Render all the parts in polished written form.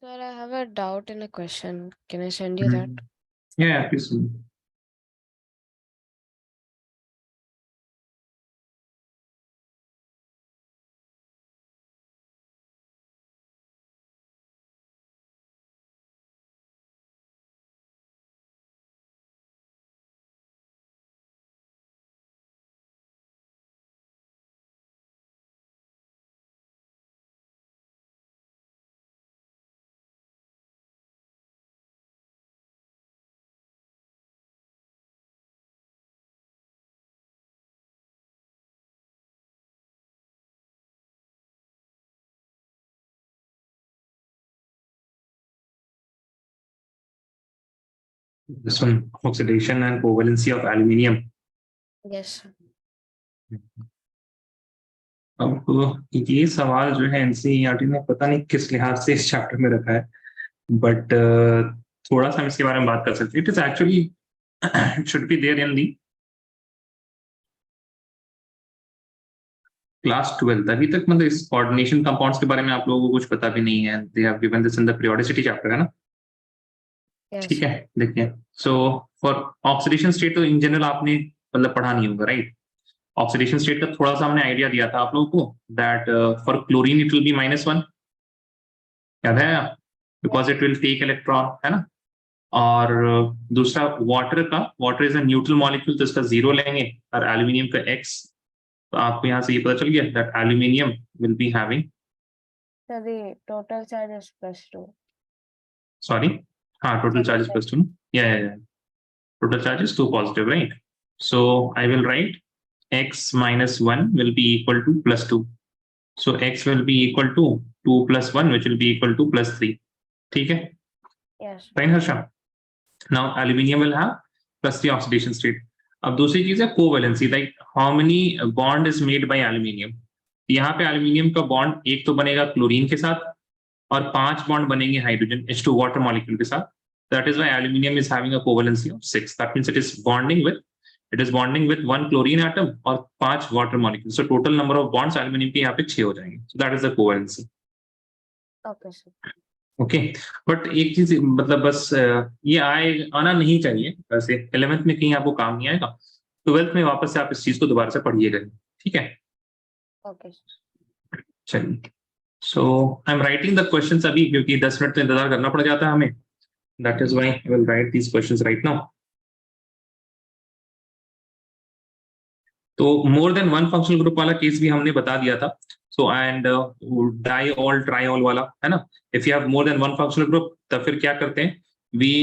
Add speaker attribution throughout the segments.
Speaker 1: Sir, I have a doubt in a question. Can I send you that?
Speaker 2: Mhm. Yeah, please. This one, oxidation and covalency of aluminium.
Speaker 1: Yes, sir.
Speaker 2: अब ये सवाल जो है NCERT ने पता नहीं किस लिहाज से इस चैप्टर में रखा है, बट थोड़ा सा हम इसके बारे में बात कर सकते हैं. It is actually it should be there in the class 12. अभी तक मतलब इस कोऑर्डिनेशन कंपाउंड्स के बारे में आप लोगों को कुछ पता भी नहीं है. They have given this in the periodicity chapter, है ना?
Speaker 1: Yes,
Speaker 2: ठीक
Speaker 1: sir.
Speaker 2: है, देखिए. सो फॉर ऑक्सीडेशन स्टेट तो इन जनरल आपने मतलब पढ़ा नहीं होगा, राइट? ऑक्सीडेशन स्टेट का थोड़ा सा हमने आइडिया दिया था आप लोगों को, that for chlorine it will be -1. याद है? Because it will take electron, है ना? और दूसरा वाटर का, water is a neutral molecule, तो इसका 0 लेंगे, और एल्यूमिनियम का X. तो आपको यहाँ से ये पता चल गया that aluminium will be having,
Speaker 1: Sir, the total charge is +2.
Speaker 2: Sorry, हाँ, टोटल
Speaker 1: Total
Speaker 2: चार्ज
Speaker 1: charge.
Speaker 2: +2. या total charge is 2 positive, right? So I will write X minus 1 will be equal to +2. So X will be equal to 2 plus 1, which will be equal to +3. ठीक है?
Speaker 1: Yes.
Speaker 2: Fine, Harsha. Now aluminium will have +3 oxidation state. अब दूसरी चीज है covalency, like how many bond is made by aluminium. यहाँ पे aluminium का bond एक तो बनेगा क्लोरीन के साथ, और 5 बॉन्ड बनेंगे हाइड्रोजन H2 वाटर मॉलिक्यूल के साथ. That is why aluminium is having a covalency of 6. That means it is bonding with 1 chlorine atom और 5 water molecules. So total number of bonds aluminium के यहाँ पे 6 हो जाएंगे. So that is the covalency.
Speaker 1: Okay, sir.
Speaker 2: Okay. But एक चीज मतलब बस ये आना नहीं चाहिए. वैसे 11th में कहीं आपको काम नहीं आएगा, 12th में वापस से आप इस चीज को दोबारा से पढ़िएगा. ठीक है?
Speaker 1: Okay, sir.
Speaker 2: चलिए. So I am writing the questions अभी, क्योंकि 10 मिनट तो इंतजार करना पड़ जाता है हमें. That is why I will write these questions right now. तो more than one functional group वाला केस भी हमने बता दिया था. सो एंड डाईऑल ट्राईऑल वाला, है ना? If you have more than one functional group, तब फिर क्या करते हैं? We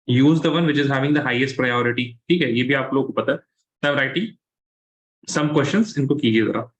Speaker 2: use the one which is having the highest priority. ठीक है, ये भी आप लोगों को पता है. I am writing some questions, इनको कीजिए जरा.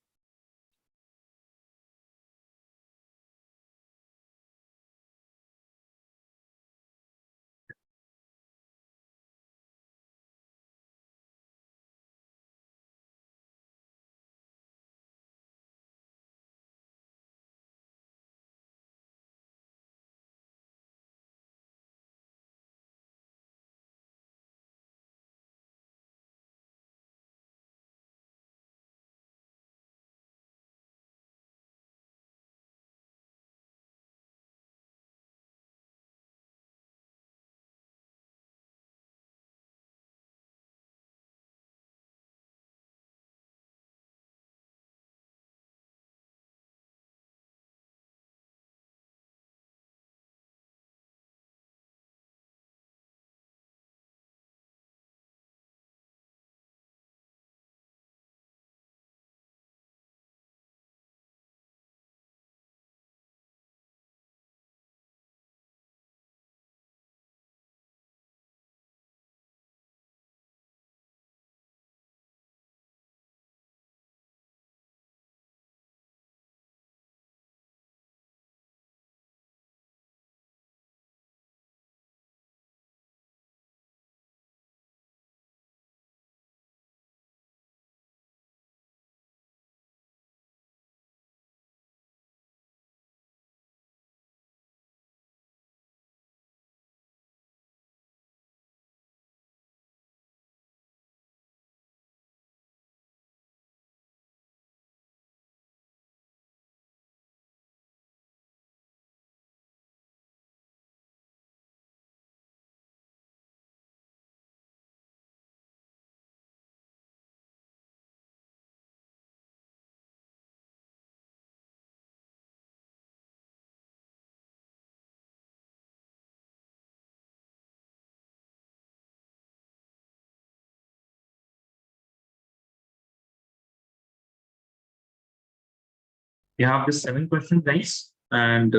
Speaker 2: You have this 7 questions, guys, and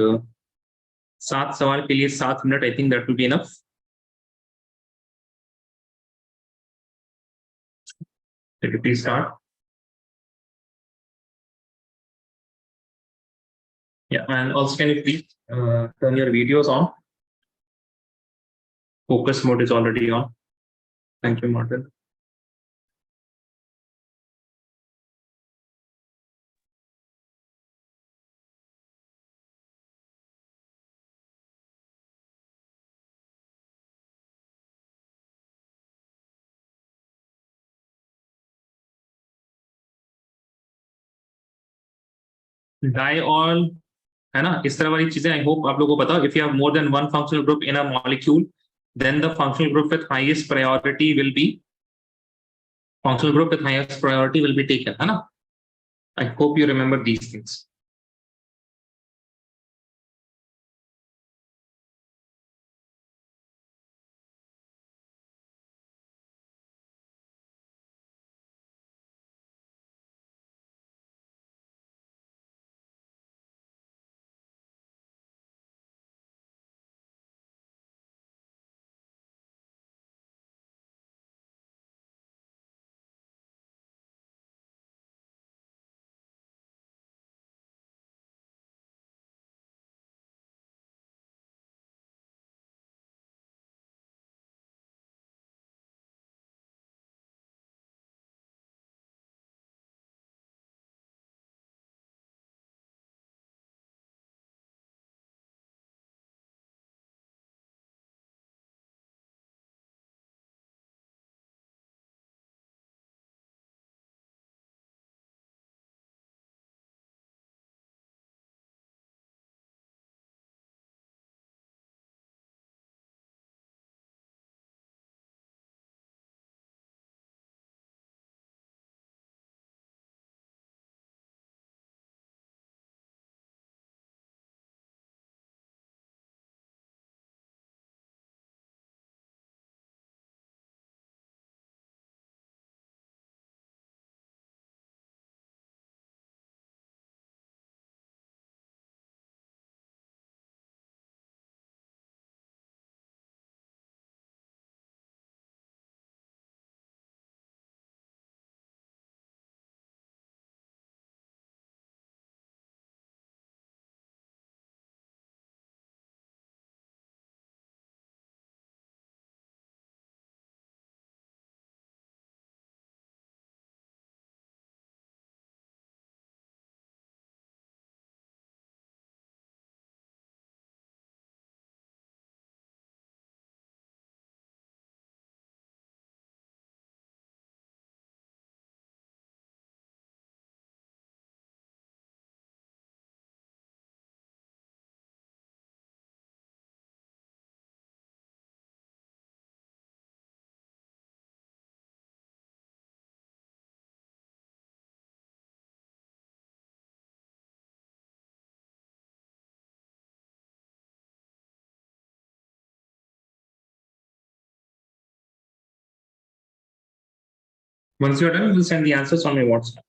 Speaker 2: 7 सवाल के लिए 7 minute. I think that will be enough. Can you please start? Yeah, and also can you please turn your videos on? Focus mode is already on. Thank you, Martin. Diol है ना, इस तरह वाली चीजें I hope आप लोगों को पता. If you have more than one functional group in a molecule, then the functional group with highest priority will be taken, है ना. I hope you remember these things. Once you're done, we'll send the answers on my WhatsApp.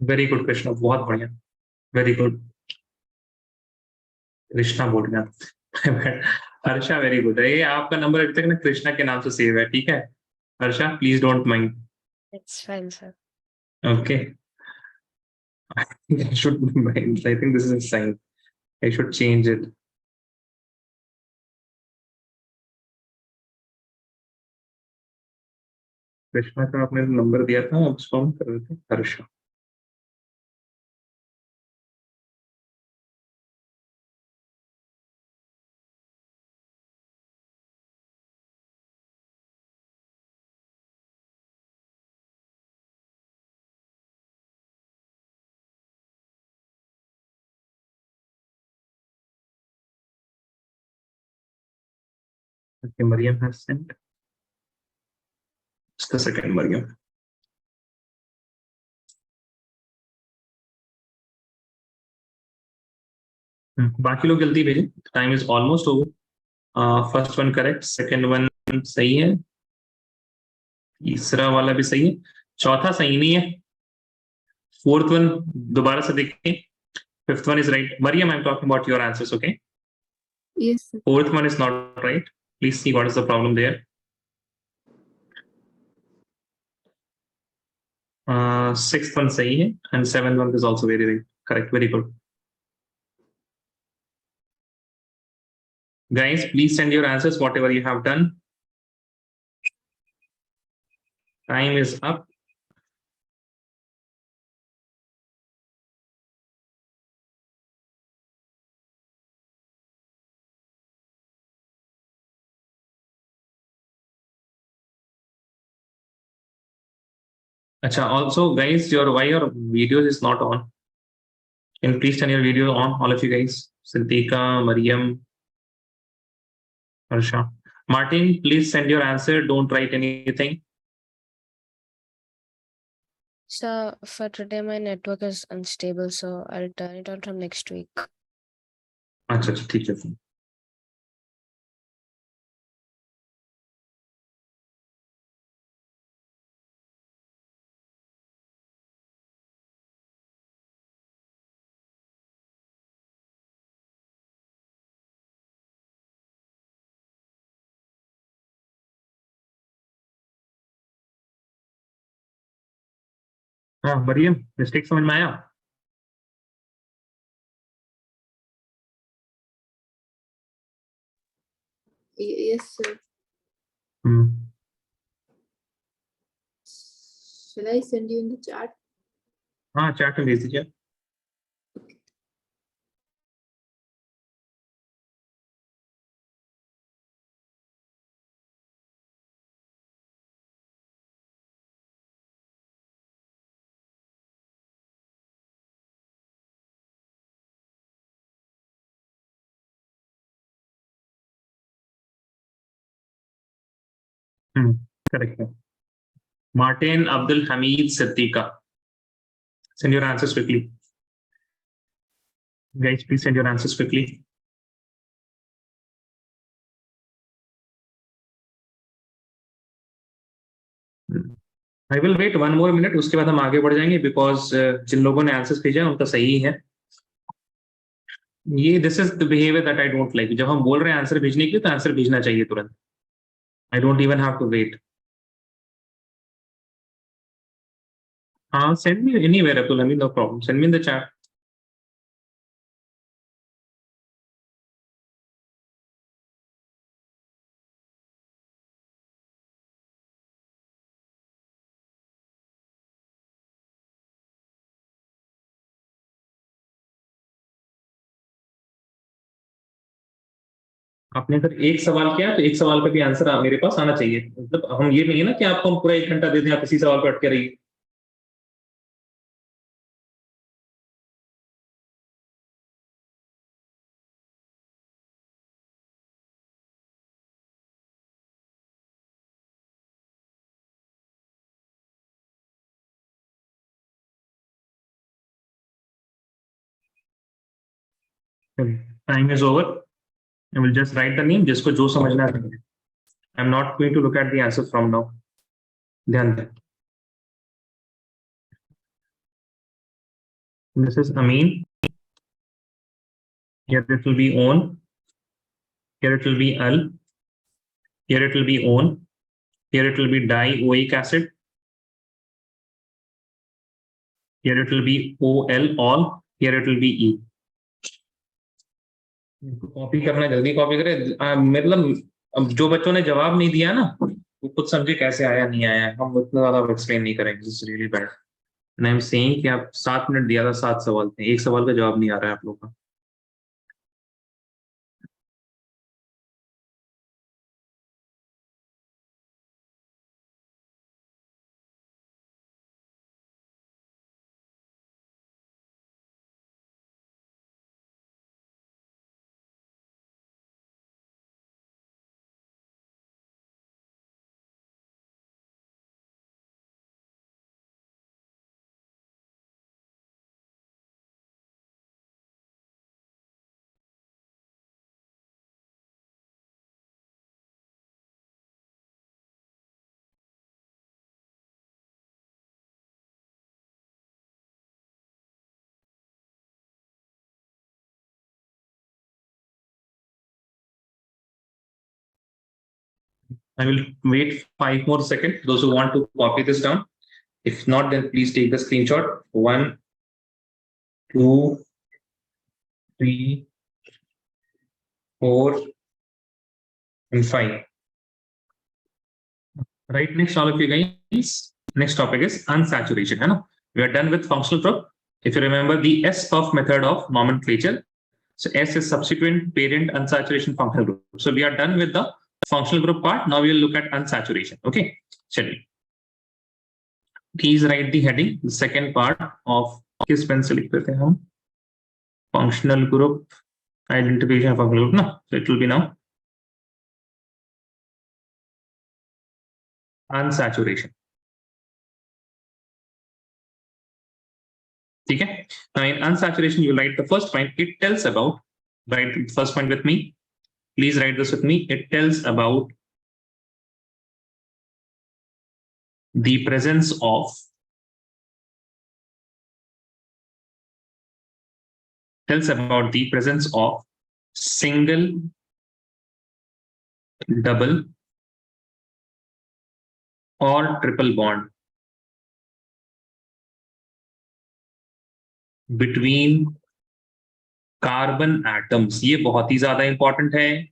Speaker 2: Very good Krishna, बहुत बढ़िया, very good. Krishna बोल गया। Harsha very good है, ये आपका number अभी तक ना कृष्णा के नाम से सेव है, ठीक है Harsha, please don't mind.
Speaker 1: It's fine, sir.
Speaker 2: Okay, I should mind. I think this is a sign. I should change it. Krishna का आपने नंबर दिया था, अब उसको हम कर रहे थे Harsha. Okay, Mariam has sent. Just a second, Mariam. बाकी लोग जल्दी भेजें, time is almost over. First one correct, second one सही है, तीसरा वाला भी सही है, चौथा सही नहीं है, फोर्थ वन दोबारा से देखिए, fifth one is right. Mariam, I am talking about your answers, okay?
Speaker 3: Yes, sir.
Speaker 2: Fourth one is not right, please see what is the problem there. Sixth one सही है and seventh one is also very right, correct, very good. Guys, please send your answers, whatever you have done. Time is up. Acha, also guys, why your video is not on? Can you please turn your video on, all of you guys? Sintika, Mariam, Harsha. Martin, please send your answer. Don't write anything.
Speaker 1: Sir, for today my network is unstable, so I'll turn it on from next week.
Speaker 2: अच्छा, ठीक है। हाँ Maryam, mistake समझ में आया?
Speaker 3: Yes, sir. Shall I send you in the chat?
Speaker 2: हाँ, chat में भेज दीजिए। करेक्ट है। Martin Abdul Hamid Siddiqa. Send your answers quickly. Guys, please send your answers quickly. I will wait one more minute, उसके बाद हम आगे बढ़ जाएंगे, बिकॉज जिन लोगों ने आंसर्स भेजा है उनका सही है। ये this is the behaviour that I don't like. जब हम बोल रहे हैं आंसर भेजने के लिए, तो आंसर भेजना चाहिए तुरंत। I don't even have to wait. हाँ, send me anywhere Abdul Hamid, no problem, send me in the chat. आपने अगर एक सवाल किया तो एक सवाल का भी आंसर मेरे पास आना चाहिए। मतलब हम ये नहीं है ना कि आपको हम पूरा 1 घंटा दे दें, आप इसी सवाल पर अटके रहिए। Time is over. I will just write the name, जिसको जो समझना है। I am not going to look at the answer from now. ध्यान दें। This is amine. Here it will be on. Here it will be al. Here it will be on. Here it will be dioic acid. Here it will be OL, all. Here it will be E. Copy करना, जल्दी copy करें। मतलब अब जो बच्चों ने जवाब नहीं दिया ना, वो खुद समझे कैसे आया नहीं आया। हम उतना ज्यादा एक्सप्लेन नहीं करेंगे, this is really bad. And I am saying कि आप 7 मिनट दिया था, 7 सवाल थे, एक सवाल का जवाब नहीं आ रहा है आप लोग का। I will wait 5 more seconds. Those who want to copy this down. If not, then please take the screenshot. 1, 2, 3, 4, and 5. Right next, all of you guys. Next topic is unsaturation. है ना? We are done with functional group. If you remember the SPUF method of nomenclature, so S is subsequent parent unsaturation functional group. So we are done with the functional group part. Now we will look at unsaturation. Okay, चलिए. Please write the heading. The second part of किस pen से लिख देते हैं हम? Functional group identification of functional group. No, so it will be now unsaturation. ठीक है? Now in unsaturation, you write the first point. It tells about. Write the first point with me. Please write this with me. It tells about the presence of single, double, or triple bond between carbon atoms. ये बहुत ही ज्यादा important है।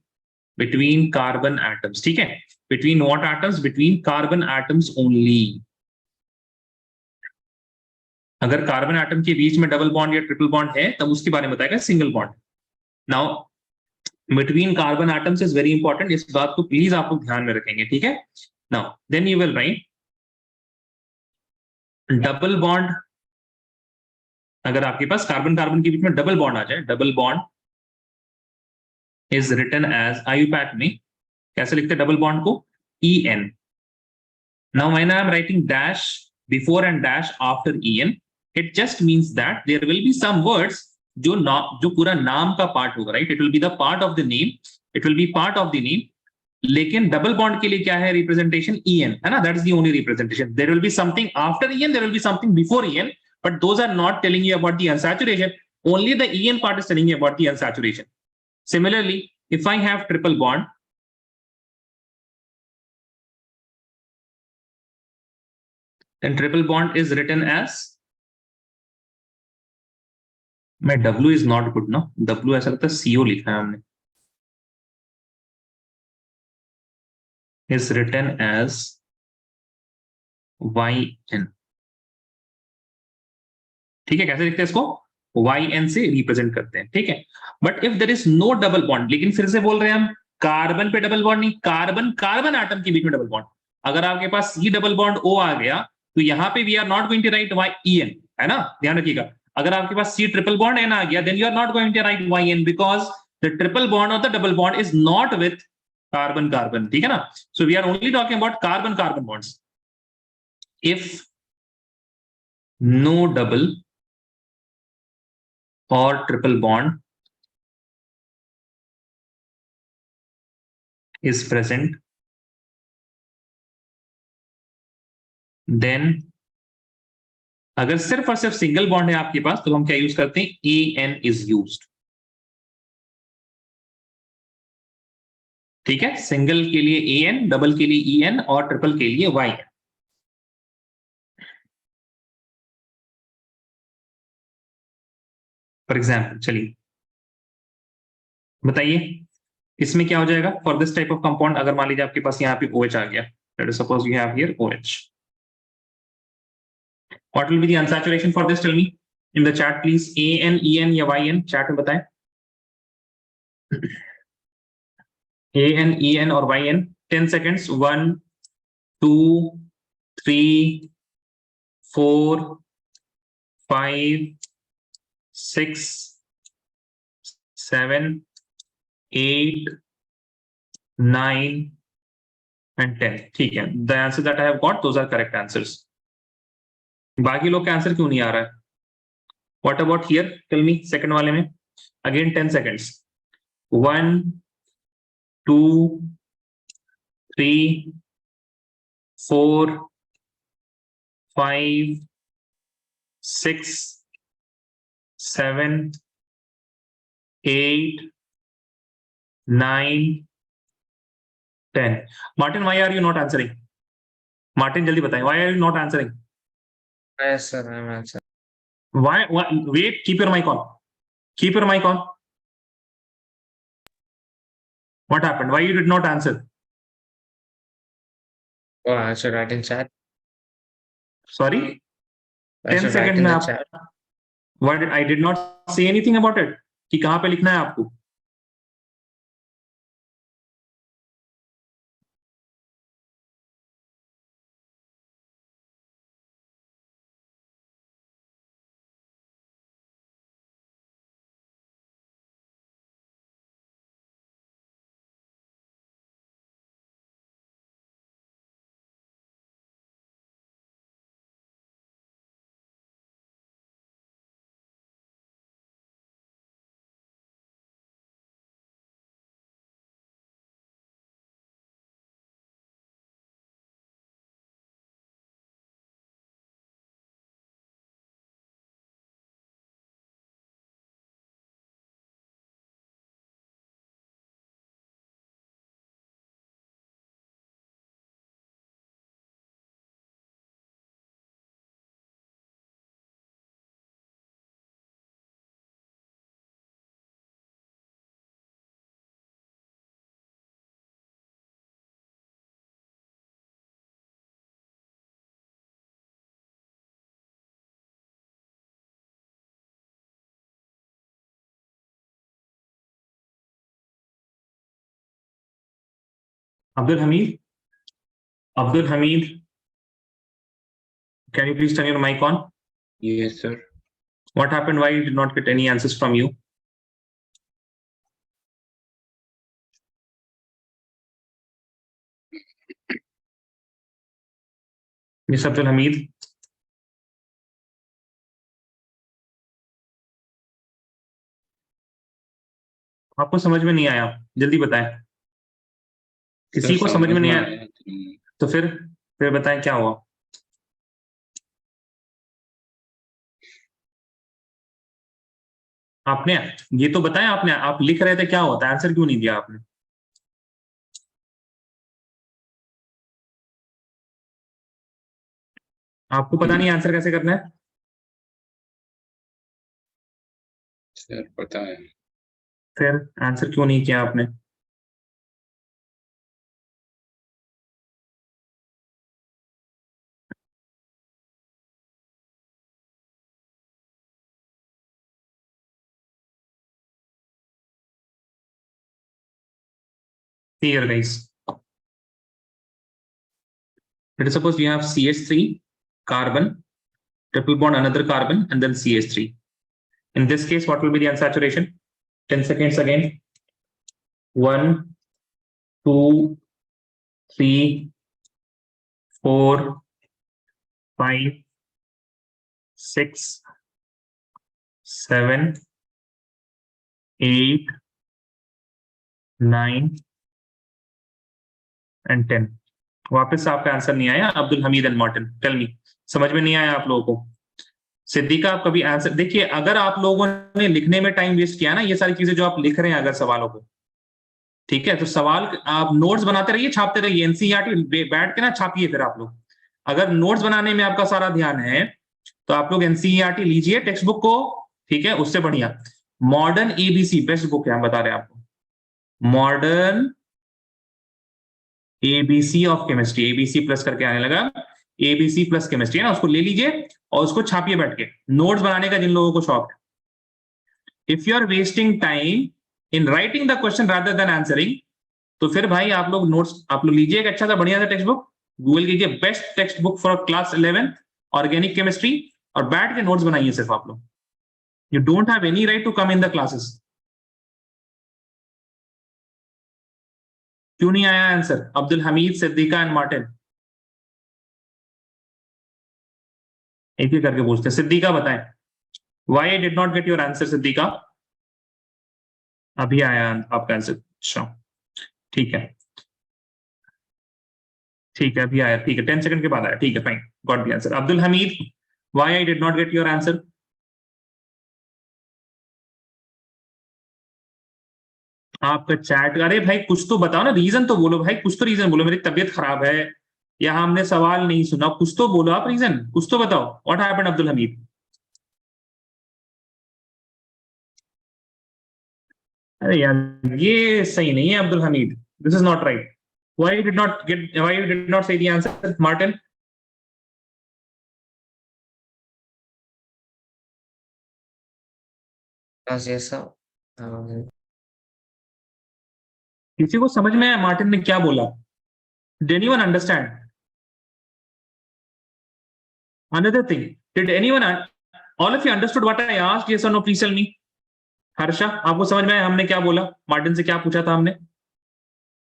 Speaker 2: Between carbon atoms, ठीक है? Between what atoms? Between carbon atoms only. अगर carbon atom के बीच में डबल बॉन्ड या ट्रिपल बॉन्ड है तब उसके बारे में बताएगा single bond. Now between carbon atoms is very important, इस बात को प्लीज आप लोग ध्यान में रखेंगे, ठीक है? Now then you will write double bond. अगर आपके पास कार्बन कार्बन के बीच में डबल बॉन्ड आ जाए, double bond is written as, IUPAC में कैसे लिखते हैं डबल बॉन्ड को? En. Now when I am writing dash before and dash after En, it just means that there will be some words जो पूरा नाम का पार्ट होगा, right? It will be the part of the name, it will be part of the name. लेकिन double bond के लिए क्या है रिप्रेजेंटेशन? En, है ना? That is the only representation. There will be something after En, there will be something before En, but those are not telling you about the unsaturation. Only the En part is telling you about the unsaturation. Similarly, if I have triple bond, then triple bond is written as, मैं W is not good ना, W ऐसा लगता है CO लिखा है हमने, is written as YN। ठीक है? कैसे लिखते हैं इसको? YN से रिप्रेजेंट करते हैं, ठीक है? But if there is no double bond, लेकिन फिर से बोल रहे हैं हम, कार्बन पे डबल बॉन्ड नहीं, कार्बन कार्बन एटम के बीच में डबल बॉन्ड। अगर आपके पास C डबल बॉन्ड O आ गया तो यहाँ पे we are not going to write YEN, है ना? ध्यान रखिएगा। अगर आपके पास C ट्रिपल बॉन्ड N आ गया, then you are not going to right YN, because the triple bond और the double bond is not with carbon carbon, ठीक है ना? So we are only talking about carbon carbon bonds. If no double or triple bond is present, then अगर सिर्फ और सिर्फ single bond है आपके पास तो हम क्या यूज करते हैं, AN इज यूज्ड। ठीक है, सिंगल के लिए AN, डबल के लिए EN और ट्रिपल के लिए YN। फॉर एग्जाम्पल चलिए बताइए इसमें क्या हो जाएगा for this type of compound. अगर मान लीजिए आपके पास यहाँ पे OH आ गया, let us suppose you have here OH, what will be the unsaturation for this, tell me in the chat please, AN EN या YN, चैट में बताएं। AN EN और YN, 10 seconds, 1 2 3 4 5 6 7 8 9 and 10। ठीक है, the answer that I have got, those are correct answers। बाकी लोग का answer क्यों नहीं आ रहा है? What about here? Tell me, second वाले में again 10 seconds, 1 2 3 4 5 6 7 8 9 10। Martin, why are you not answering? Martin, जल्दी बताएं, why are you not answering?
Speaker 1: Yes, sir, I'm answering.
Speaker 2: Why? Wait, keep your mic on. Keep your mic on. What happened? Why you did not answer?
Speaker 1: Oh, I should write in chat.
Speaker 2: Sorry?
Speaker 1: I
Speaker 2: 10
Speaker 1: should write
Speaker 2: seconds
Speaker 1: in
Speaker 2: में
Speaker 1: the
Speaker 2: आप,
Speaker 1: chat.
Speaker 2: what I did not say anything about it कि कहाँ पे लिखना है आपको। Abdul Hamid, Abdul Hamid, can you please turn your mic on?
Speaker 1: Yes, sir.
Speaker 2: What happened? Why you did not get any answers from you? Miss Abdul Hamid, आपको समझ में नहीं आया, जल्दी बताएं। किसी को समझ में नहीं आया तो फिर बताएं क्या हुआ। आपने ये तो बताया, आपने, आप लिख रहे थे, क्या होता है, आंसर क्यों नहीं दिया आपने? आपको पता नहीं आंसर कैसे करना है?
Speaker 1: सर पता है।
Speaker 2: फिर आंसर क्यों नहीं किया आपने? Here guys, let us suppose you have CH3 carbon, triple bond another carbon and then CH3. In this case, what will be the unsaturation? 10 seconds again. 1 2 3 4 5 6 7 8 9 and 10। वापस आपका आंसर नहीं आया, Abdul Hamid and Martin, tell me, समझ में नहीं आया आप लोगों को? सिद्धिका आप कभी आंसर देखिए, अगर आप लोगों ने लिखने में टाइम वेस्ट किया ना, ये सारी चीजें जो आप लिख रहे हैं अगर सवालों को, ठीक है, तो सवाल आप नोट्स बनाते रहिए, छापते रहिए, एनसीईआरटी बैठ के ना छापिए। फिर आप लोग अगर नोट्स बनाने में आपका सारा ध्यान है तो आप लोग एनसीईआरटी लीजिए टेक्स्ट बुक को, ठीक है, उससे बढ़िया मॉडर्न एबीसी बेस्ट बुक है, हम बता रहे हैं आपको, modern ABC of chemistry, ABC plus करके आने लगा, एबीसी प्लस केमिस्ट्री है ना, उसको ले लीजिए और उसको छापिए बैठ के, नोट्स बनाने का जिन लोगों को शौक है। If you are wasting time in writing the question rather than answering, तो फिर भाई आप लोग नोट्स आप लोग लीजिए एक अच्छा सा बढ़िया सा टेक्स्ट बुक, गूगल कीजिए best text book for class 11 organic chemistry, और बैठ के नोट्स बनाइए सिर्फ आप लोग। You don't have any right to come in the classes. क्यों नहीं आया answer? Abdul Hamid, Siddhika and Martin, एक ही करके पूछते हैं। सिद्दीका बताएं, why I did not get your answer? Siddhika अभी आया आपका आंसर? अच्छा ठीक है, ठीक है अभी आया, ठीक है 10 सेकंड के बाद आया, ठीक है fine, got the answer. Abdul Hamid, why I did not get your answer? आपका चैट, अरे भाई कुछ तो बताओ ना, रीजन तो बोलो भाई, कुछ तो रीजन बोलो, मेरी तबीयत खराब है या हमने सवाल नहीं सुना, कुछ तो बोलो आप, रीजन कुछ तो बताओ, व्हाट हैपेंड अब्दुल हमीद? अरे यार ये सही नहीं है Abdul Hamid, this is not right. Why you did not gate, why you did not से द आंसर मार्टिन?
Speaker 1: बस जैसा
Speaker 2: किसी को समझ में आया मार्टिन ने क्या बोला? Did anyone understand? Another thing, did anyone, all of you understood what I asked? Yes और no, please tell me. Harsha, आपको समझ में आया हमने क्या बोला, मार्टिन से क्या पूछा था हमने?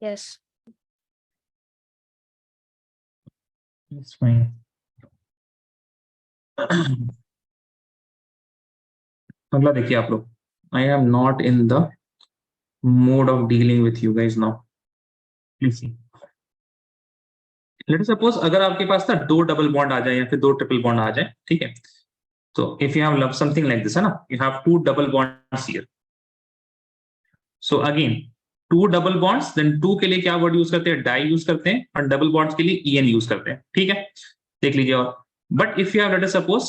Speaker 1: यस।
Speaker 2: It's fine. अगला देखिए आप लोग, आई am not in the mode of dealing with you guys now, please see. Let suppose अगर आपके पास ना दो डबल बॉन्ड आ जाए या फिर दो ट्रिपल बॉन्ड आ जाए, ठीक है, तो if you have love something like this है ना, you have two double bonds here, so again two double bonds, then two के लिए क्या वर्ड यूज करते हैं? डाई यूज करते हैं, और डबल बॉन्ड्स के लिए ईएन यूज करते हैं, ठीक है, देख लीजिए। और but if you have, let suppose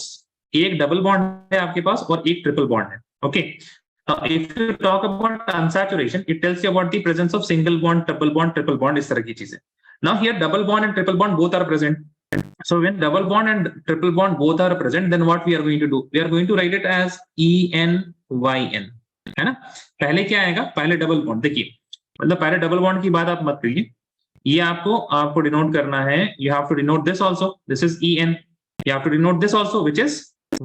Speaker 2: एक डबल बॉन्ड है आपके पास और एक ट्रिपल बॉन्ड है, okay, if you talk about unsaturation, it tells you about the presence of single bond, double bond, triple bond, इस तरह की चीजें। Now here double bond and triple bond both are present. So when double bond and triple bond both are present, then what we are going to do? We are going to write it as ENYN, है ना? पहले क्या आएगा? पहले double bond, देखिए मतलब पहले double bond की बात आप मत करिए, ये आपको डिनोट करना है, you have to denote this also, this is EN, you have to denote this also which is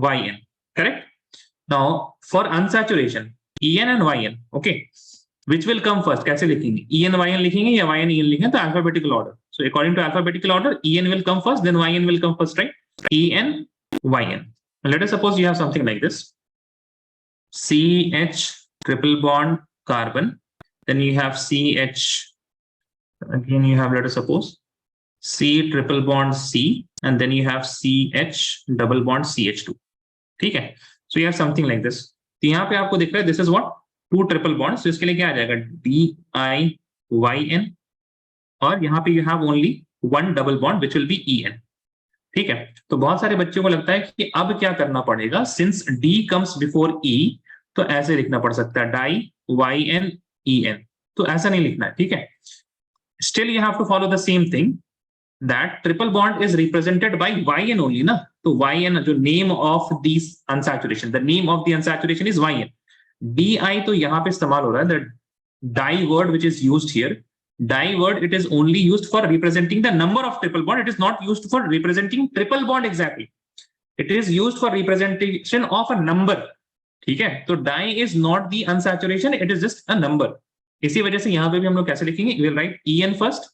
Speaker 2: YN, correct? Now for unsaturation, EN and YN, okay, which will come first? कैसे लिखेंगे? EN YN लिखेंगे या YN EN लिखेंगे? तो alphabetical order. So according to alphabetical order, EN will come first, then YN will come first, right? EN YN. Let us suppose you have something like this: CH triple bond carbon, then you have CH, again you have, let us suppose, C triple bond C, and then you have CH double bond CH2, ठीक है? So you have something like this. तो यहाँ पे आपको दिख रहा है this is what, two triple bonds, तो इसके लिए क्या आ जाएगा? DIYN, और यहाँ पे you have only one double bond which will be EN, ठीक है? तो बहुत सारे बच्चों को लगता है कि अब क्या करना पड़ेगा, since D comes before E, तो ऐसे लिखना पड़ सकता है डाई YN EN, तो ऐसा नहीं लिखना है, ठीक है? Still you have to follow the same thing, that triple bond is represented by YN only ना, तो YN जो name of these unsaturation, the name of the unsaturation is YN. DI तो यहाँ पे इस्तेमाल हो रहा है, the di word which is used here, di word it is only used for representing the number of triple bond, it is not used for representing triple bond exactly, it is used for representation of a number, ठीक है? तो di is not the unsaturation, it is just a number. इसी वजह से यहाँ पे भी हम लोग कैसे लिखेंगे? We will write EN first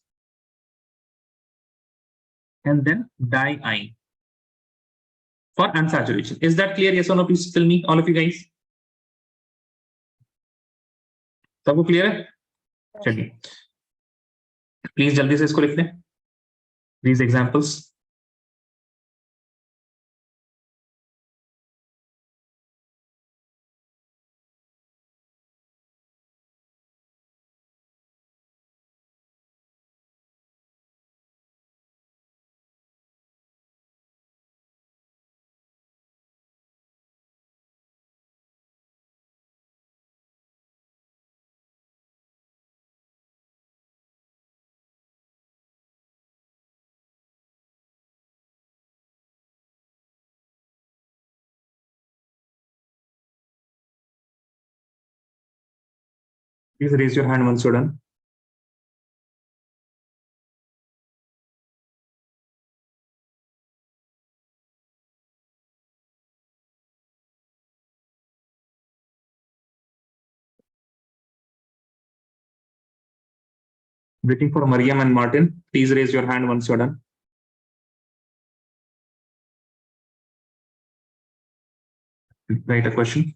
Speaker 2: and then di for unsaturation. Is that clear? Yes or no? Please tell me, all of you guys. सबको क्लियर है? चलिए प्लीज जल्दी से इसको लिख लें, these examples. Please raise your hand once you're done. Waiting for Mariam and Martin. Please raise your hand once you're done. Write a question.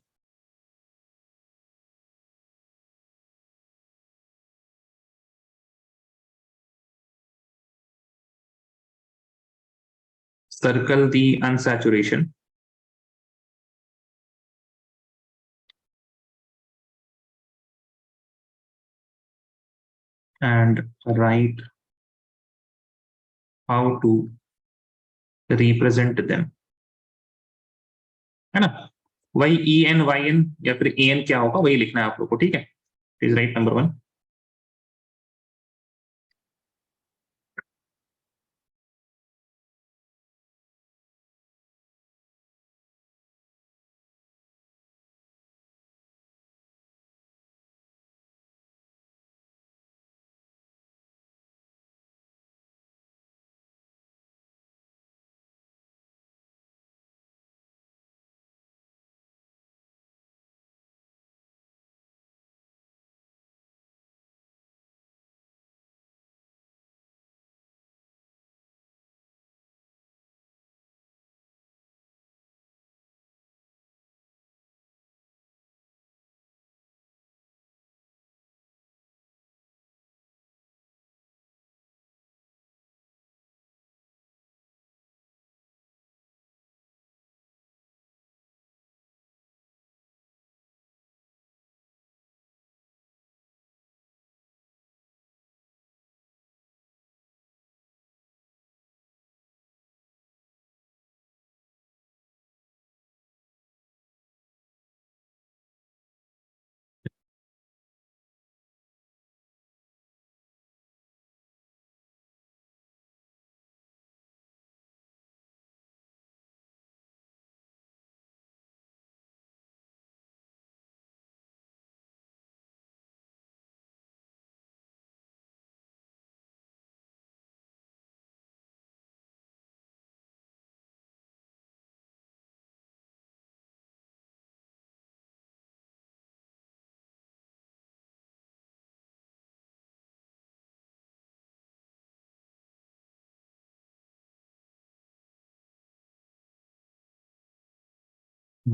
Speaker 2: Circle the unsaturation. And write how to represent them. है ना? वही EN या फिर AN क्या होगा वही लिखना है आप लोग को, ठीक है? Please write number 1.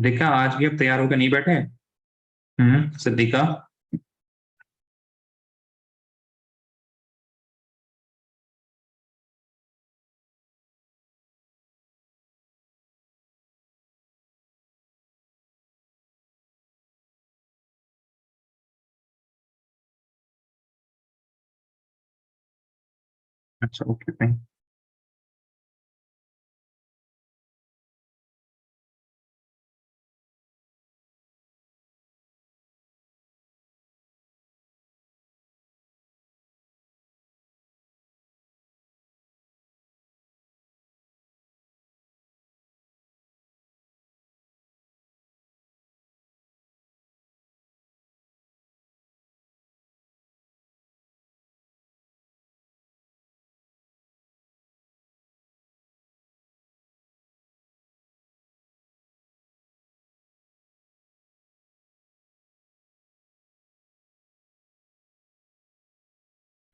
Speaker 2: देखा आज भी अब तैयार होकर नहीं बैठे? सिद्दीका अच्छा okay fine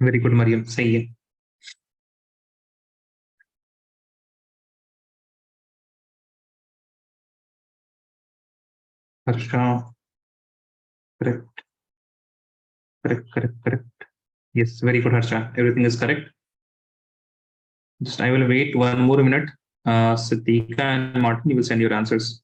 Speaker 2: very good Mariam सही है अच्छा correct correct correct correct yes very good Harsha everything is correct just I will wait 1 more minute Siddhika and Martin you will send your answers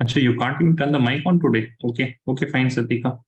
Speaker 2: Actually, you can't even turn the mic on today. Okay, fine, Siddhika.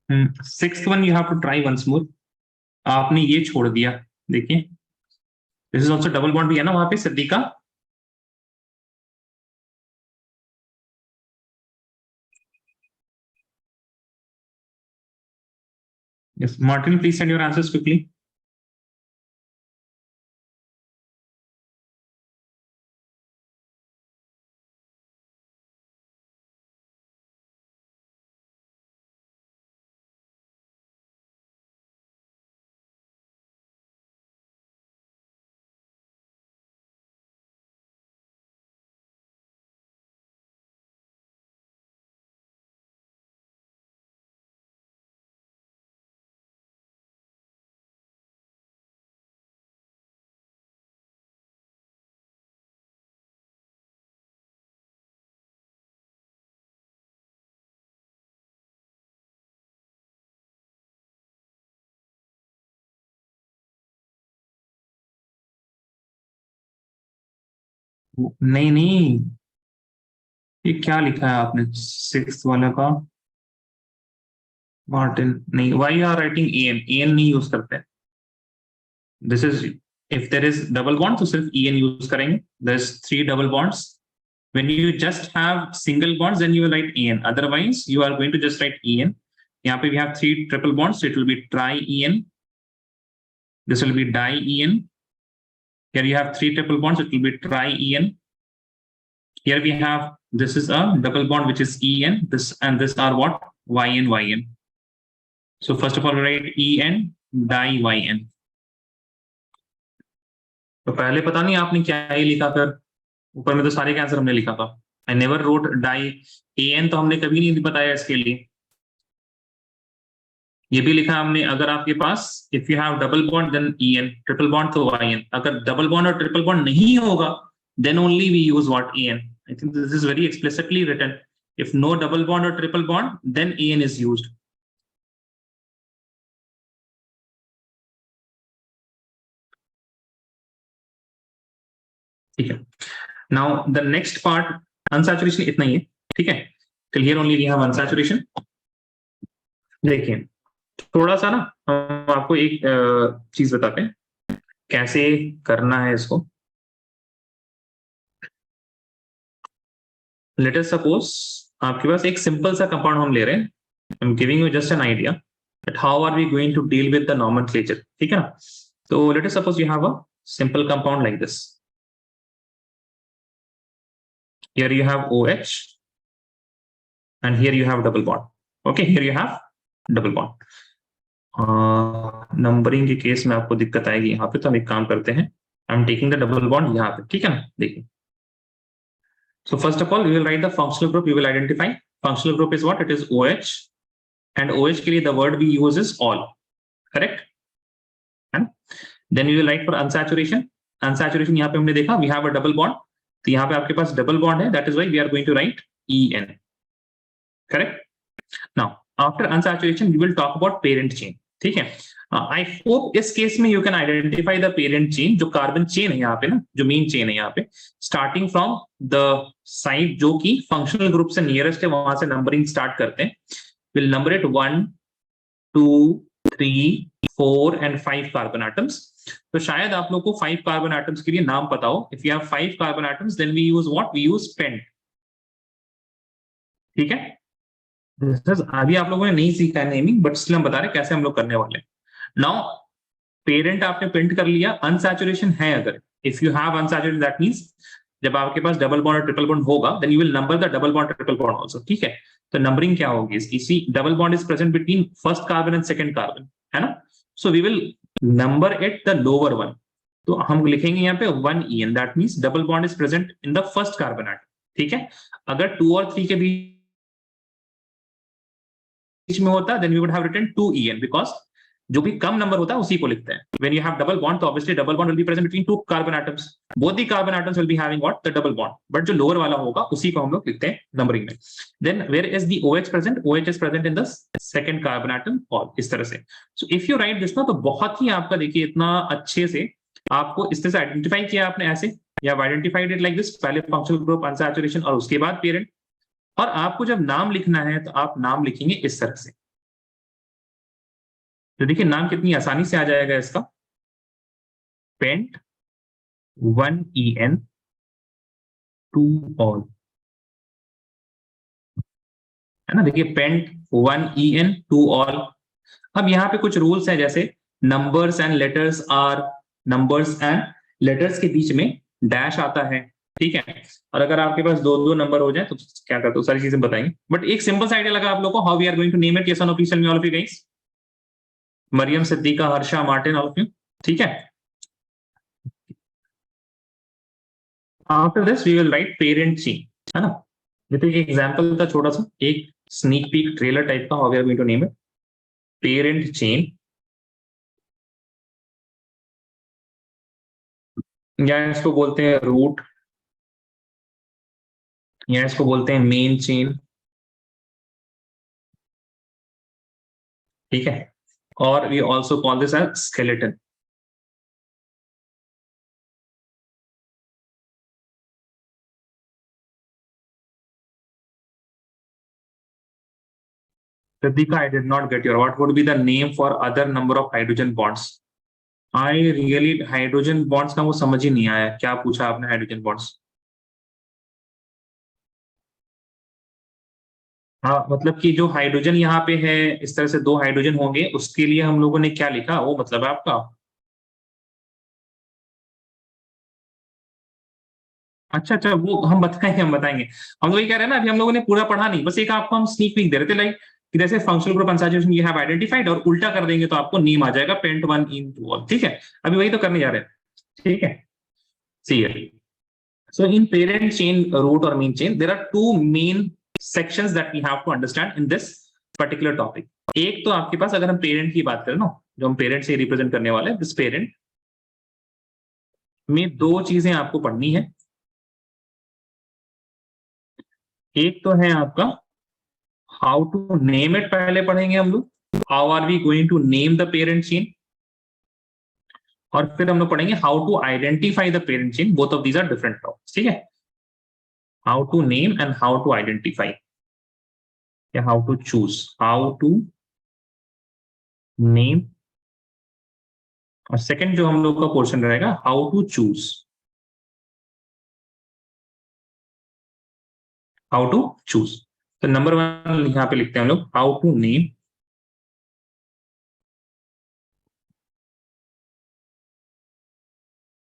Speaker 2: Sixth one you have to try once more. आपने ये छोड़ दिया, देखिए this is also double bond भी है ना वहां पे Siddhika. Yes, Martin, please send your answers quickly. नहीं नहीं, ये क्या लिखा है आपने सिक्स वाला का? मार्टिन नहीं, why are writing en, en नहीं यूज करते। This is, if there is double bond तो सिर्फ एन यूज करेंगे। There is 3 double bonds. when you just have single bonds then you will write en, otherwise you are going to just write en. यहाँ पे we have 3 triple bonds, so it will be tri-en. This will be di-en. Here you have 3 triple bonds, it will be tri-en. Here we have, this is a double bond which is en, this and this are what? yn, yn. So first of all write en, di-yn. तो पहले पता नहीं आपने क्या ही लिखा, फिर ऊपर में तो सारे के आंसर हमने लिखा था। I never wrote diene, तो हमने कभी नहीं बताया इसके लिए। ये भी लिखा हमने, अगर आपके पास if you have double bond then en, triple bond तो yn, अगर डबल बॉन्ड और ट्रिपल बॉन्ड नहीं होगा then only we use what en. I think this is very explicitly written, if no double bond और triple bond then en is used. ठीक है, now the next part unsaturation इतना ही है, ठीक है। Till here only we have unsaturation. देखिए थोड़ा सा ना हम आपको एक चीज बताते हैं कैसे करना है इसको। लेट अस सपोज आपके पास एक सिंपल सा कंपाउंड हम ले रहे हैं, I am giving you just an idea that how are we going to deal with the nomenclature, ठीक है ना। तो let us suppose you have a simple compound like this. Here you have OH and here you have double bond. Okay, here you have double bond. Numbering के case में आपको दिक्कत आएगी यहाँ पे, तो हम एक काम करते हैं, I am taking the double bond यहाँ पे, ठीक है ना। देखिए, so first of all we will write the functional group, we will identify functional group is what, it is OH, and OH के लिए the word we use is all, correct, and then we will write for unsaturation. Unsaturation यहाँ पे हमने देखा we have a double bond, तो यहाँ पे आपके पास डबल बॉन्ड है, that is why we are going to write en, correct. Now after unsaturation we will talk about parent chain, ठीक है। आई होप इस केस में you can identify the parent chain, जो कार्बन चेन है यहाँ पे ना, जो मेन चेन है यहाँ पे, स्टार्टिंग फ्रॉम द साइड जो कि फंक्शनल ग्रुप से नियरेस्ट है, वहां से नंबरिंग स्टार्ट करते हैं। Will number it 1 2 3 4 and 5 carbon atoms. तो शायद आप लोग को 5 कार्बन एटम्स के लिए नाम पता हो। If you have 5 carbon atoms then we use what, we use pent, ठीक है। अभी आप लोगों ने नहीं सीखा है नेमिंग, बट इसलिए हम बता रहे कैसे हम लोग करने वाले। नाउ पेरेंट आपने प्रिंट कर लिया, अनसैचुरेशन है अगर, if you have unsaturation that means जब आपके पास डबल बॉन्ड और ट्रिपल बॉन्ड होगा then you will number the double bond triple bond also, ठीक है। तो नंबरिंग क्या होगी इसकी, C double bond is present between first carbon and second carbon, है ना। So we will number it the lower one, तो हम लिखेंगे यहाँ पे 1en, that means double bond is present in the first carbon atom, ठीक है। अगर 2 और 3 के बीच में होता then we would have written 2en, because जो भी कम नंबर होता है उसी को लिखते हैं। When you have double bond तो obviously double bond will be present between 2 carbon atoms, both the carbon atoms will be having what, the double bond, but जो लोअर वाला होगा उसी को हम लोग लिखते हैं नंबरिंग में। Then where is the OH present, OH is present in the second carbon atom, और इस तरह से। So if you write this ना, तो बहुत ही आपका देखिए इतना अच्छे से आपको इस तरह से आइडेंटिफाई किया आपने, ऐसे या आइडेंटिफाइड इट लाइक दिस, पहले फंक्शनल ग्रुप, अनसैचुरेशन और उसके बाद पेरेंट। और आपको जब नाम लिखना है तो आप नाम लिखेंगे इस तरह से, तो देखिए नाम कितनी आसानी से आ जाएगा इसका, पेंट 1En 2 ऑल, है ना। देखिए पेंट 1En 2 ऑल। अब यहाँ पे कुछ रूल्स हैं, जैसे numbers and letters are, numbers and letters के बीच में डैश आता है, ठीक है। और अगर आपके पास दो दो नंबर हो जाए तो क्या करते हो, सारी चीजें बताएंगे। बट एक सिंपल सा आइडिया लगा आप लोग को, how we are going to name it, yes और no, please tell me all of you guys. Maryam, Siddiqa, Harsha, Martin, all of you, ठीक है। After this we will write parent chain, है ना। ये तो एक एग्जांपल था छोटा सा, एक स्नीक पीक ट्रेलर टाइप का, how we are going to name it, parent chain, या इसको बोलते हैं रूट, या इसको बोलते हैं मेन चेन, ठीक है। और we also call this as skeleton. Ritika, I did not get your. What would be the name for other number of hydrogen bonds? I really hydrogen bonds का वो समझ ही नहीं आया, क्या पूछा आपने हाइड्रोजन बॉन्ड्स? हाँ, मतलब कि जो हाइड्रोजन यहाँ पे है, इस तरह से दो हाइड्रोजन होंगे, उसके लिए हम लोगों ने क्या लिखा, वो मतलब है आपका। अच्छा अच्छा, वो हम बताएंगे, हम बताएंगे। हम तो वही कह रहे हैं ना, अभी हम लोगों ने पूरा पढ़ा नहीं, बस एक आपको हम स्नीक पीक दे रहे थे, लाइक कि जैसे functional group consolidation you have identified, और उल्टा कर देंगे तो आपको नेम आ जाएगा पेंट 1 2 ऑल, ठीक है। अभी वही तो करने जा रहे हैं, ठीक है। See it. So in parent chain, root or main chain, there are two main sections that we have to understand in this particular topic. एक तो आपके पास, अगर हम पेरेंट की बात करें ना, जो हम पेरेंट से रिप्रेजेंट करने वाले हैं, दिस पेरेंट में दो चीजें आपको पढ़नी है। एक तो है आपका हाउ टू नेम इट, पहले पढ़ेंगे हम लोग, how are we going to name the parent chain, और फिर हम लोग पढ़ेंगे how to identify the parent chain. Both of these are different topics, ठीक है। How to name and how to identify, या how to choose, how to name, और second जो हम लोग का पोर्शन रहेगा, how to choose, how to choose. तो नंबर 1 यहां पे लिखते हैं हम लोग, how to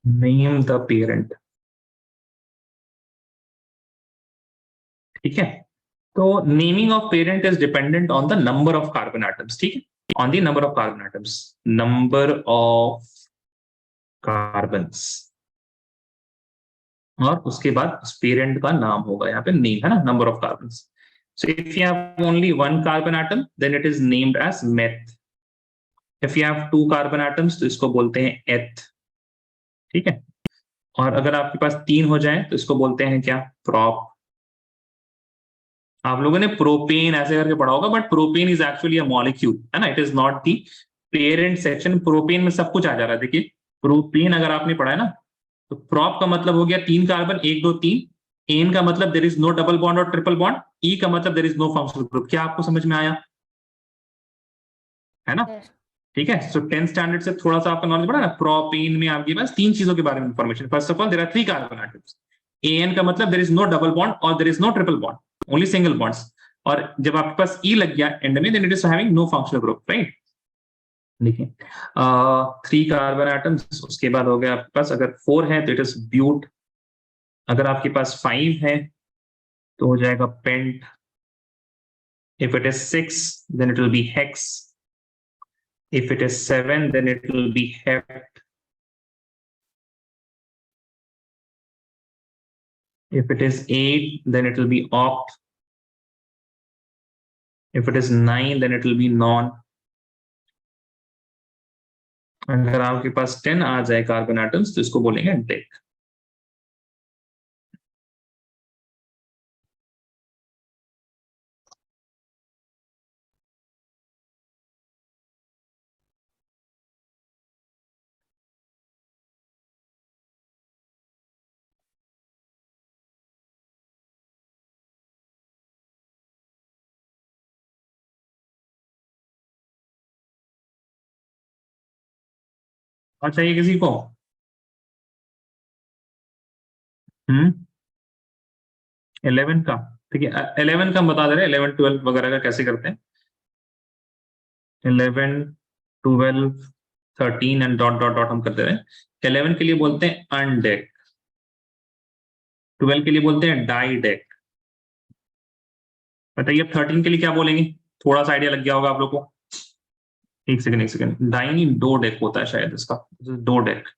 Speaker 2: name the parent, ठीक है। तो naming of parent is dependent on the number of carbon atoms, ठीक है, on the number of carbon atoms, number of carbons, और उसके बाद उस पेरेंट का नाम होगा, यहाँ पे नेम, है ना, number of carbons. So if you have only one carbon atom then it is named as meth. If you have two carbon atoms तो इसको बोलते हैं एथ, ठीक है। और अगर आपके पास 3 हो जाए तो इसको बोलते हैं क्या, प्रॉप। आप लोगों ने प्रोपेन ऐसे करके पढ़ा होगा, but propane is actually a molecule, है ना, it is not the parent section. Propane में सब कुछ आ जा रहा है। देखिए प्रोपेन अगर आपने पढ़ा है ना, तो प्रॉप का मतलब हो गया 3 कार्बन, 1 2 3। एन का मतलब there is no double bond और ट्रिपल बॉन्ड। ई का मतलब there is no functional group. क्या आपको समझ में आया, है ना,
Speaker 1: Yes.
Speaker 2: ठीक है। सो 10th स्टैंडर्ड से थोड़ा सा आपका नॉलेज बढ़ा ना। प्रोपेन में आपके पास 3 चीजों के बारे में information. First of all there are 3 carbon atoms. Ane का मतलब there is no double bond और there is no triple bond, only single bonds. और जब आपके पास ई लग गया एंड में, then it is having no functional group, right. देखिए 3 कार्बन एटम्स, उसके बाद हो गया आपके पास, अगर 4 है तो इट इज ब्यूट, अगर आपके पास 5 है तो हो जाएगा pent, if it is 6 then it will be hex, if it is 7 then it will be hept, if it is 8 then it will be opt, if it is 9 then it will be non। अगर आपके पास 10 आ जाए carbon atoms तो इसको बोलेंगे deck. और चाहिए किसी को? 11 का, ठीक है। 11 का हम बता दे रहे हैं, 11 12 वगैरह का कैसे करते हैं। 11 12 13 एंड डॉट डॉट डॉट हम करते रहे। 11 के लिए बोलते हैं अनडेक, 12 के लिए बोलते हैं डाई डेक। बताइए अब 13 के लिए क्या बोलेंगे? थोड़ा सा आइडिया लग गया होगा आप लोग को। एक सेकंड एक सेकंड, डाई नहीं डो डेक होता है शायद इसका, डो डेक,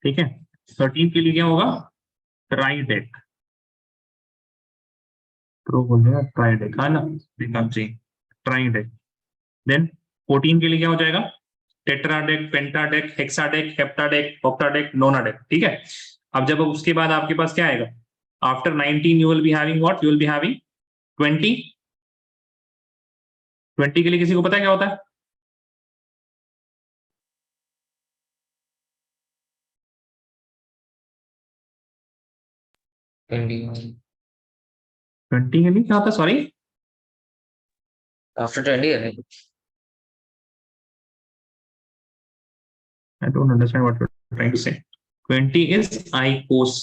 Speaker 2: ठीक है। 13 के लिए क्या होगा? ट्राई डेक, प्रो बोल रहे हैं ट्राई डेक, है ना, देखा जी, ट्राई डेक। देन 14 के लिए क्या हो जाएगा? टेट्राडेक, पेंटाडेक, हेक्साडेक, हेप्टाडेक, ऑक्टाडेक, नोनाडेक, ठीक है। अब जब उसके बाद आपके पास क्या आएगा? After 19 you will be having what? You will be having 20। 20 के लिए किसी को पता है क्या होता है?
Speaker 1: ट्वेंटी
Speaker 2: 20 के लिए क्या होता है? सॉरी,
Speaker 1: आफ्टर 20 है।
Speaker 2: I don't understand what you're trying to say. 20 is ICOS.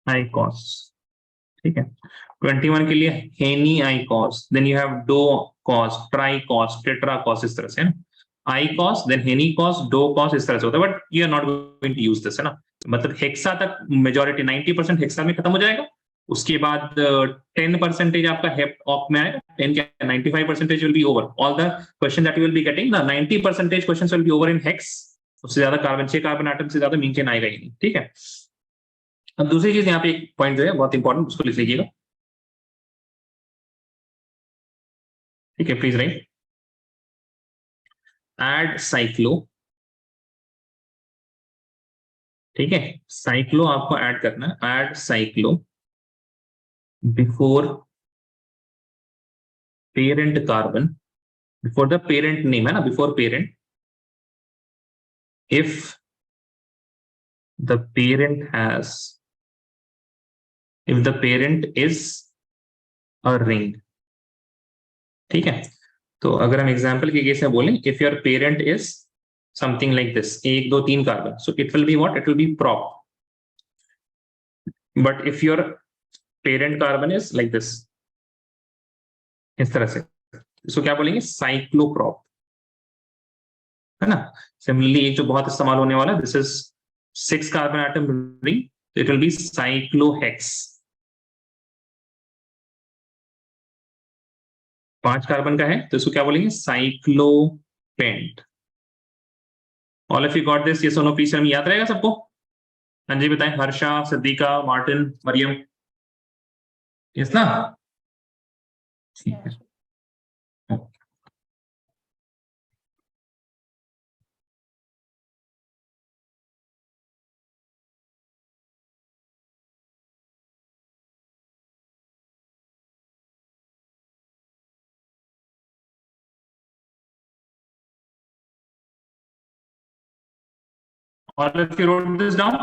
Speaker 2: ICOS, ठीक है। 21 के लिए heneicos, then you have docos, tricos, tetracos, इस तरह से ना। Icos, then heneicos, docos, इस तरह से होता है, but you are not going to use this, है ना। मतलब हेक्सा तक मेजोरिटी 90% हेक्सा में खत्म हो जाएगा। उसके बाद 10% आपका हेप ऑप में आएगा, 10 क्या 95% will be over. All the question that you will be getting, the 90% question will be over in hex. उससे ज्यादा कार्बन, 6 कार्बन आइटम से ज्यादा मीथेन आएगा ही नहीं, ठीक है। अब दूसरी चीज यहाँ पे एक पॉइंट जो है बहुत इंपॉर्टेंट, उसको लिख लीजिएगा, ठीक है। प्लीज राइट एड साइक्लो, ठीक है। साइक्लो आपको ऐड करना है, add cyclo before parent carbon, before the parent name, है ना, before parent, if the parent has, if the parent is a ring, ठीक है। तो अगर हम एग्जाम्पल के केस में बोलें, if your parent is something like this, 1 2 3 carbon, so it will be what? It will B prop. But if your parent carbon is like this, इस तरह से, इसको क्या बोलेंगे? साइक्लोप्रॉप, है ना। सिमिलरली एक जो बहुत इस्तेमाल होने वाला, this is 6 carbon atom ring, it will be cyclohex. 5 carbon का है तो इसको क्या बोलेंगे? Cyclopent. All of you got this? Yes और नो प्लीज, याद रहेगा सबको? हाँ जी बताएं, हर्षा, सिद्दीका, मार्टिन, मरियम, यस ना, ठीक है। All of you wrote this down?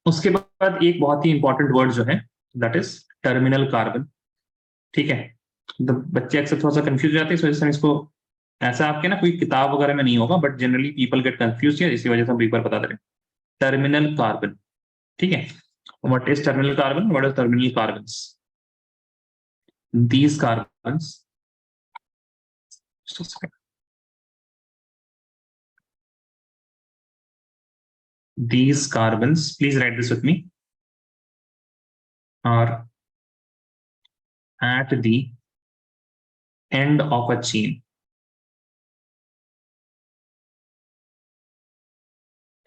Speaker 2: उसके बाद एक बहुत ही इंपॉर्टेंट वर्ड जो है, दैट इज टर्मिनल कार्बन, ठीक है। तो बच्चे अक्सर थोड़ा सा कंफ्यूज हो जाते हैं, इस वजह से हम इसको, ऐसा आपके ना कोई किताब वगैरह में नहीं होगा, but generally people get confuse है, इसी वजह से हम एक बार बता दे रहे हैं। टर्मिनल कार्बन, ठीक है। What is terminal carbon? What is terminal carbons? These carbons, these carbons, please write this with me, are at the end of a chain,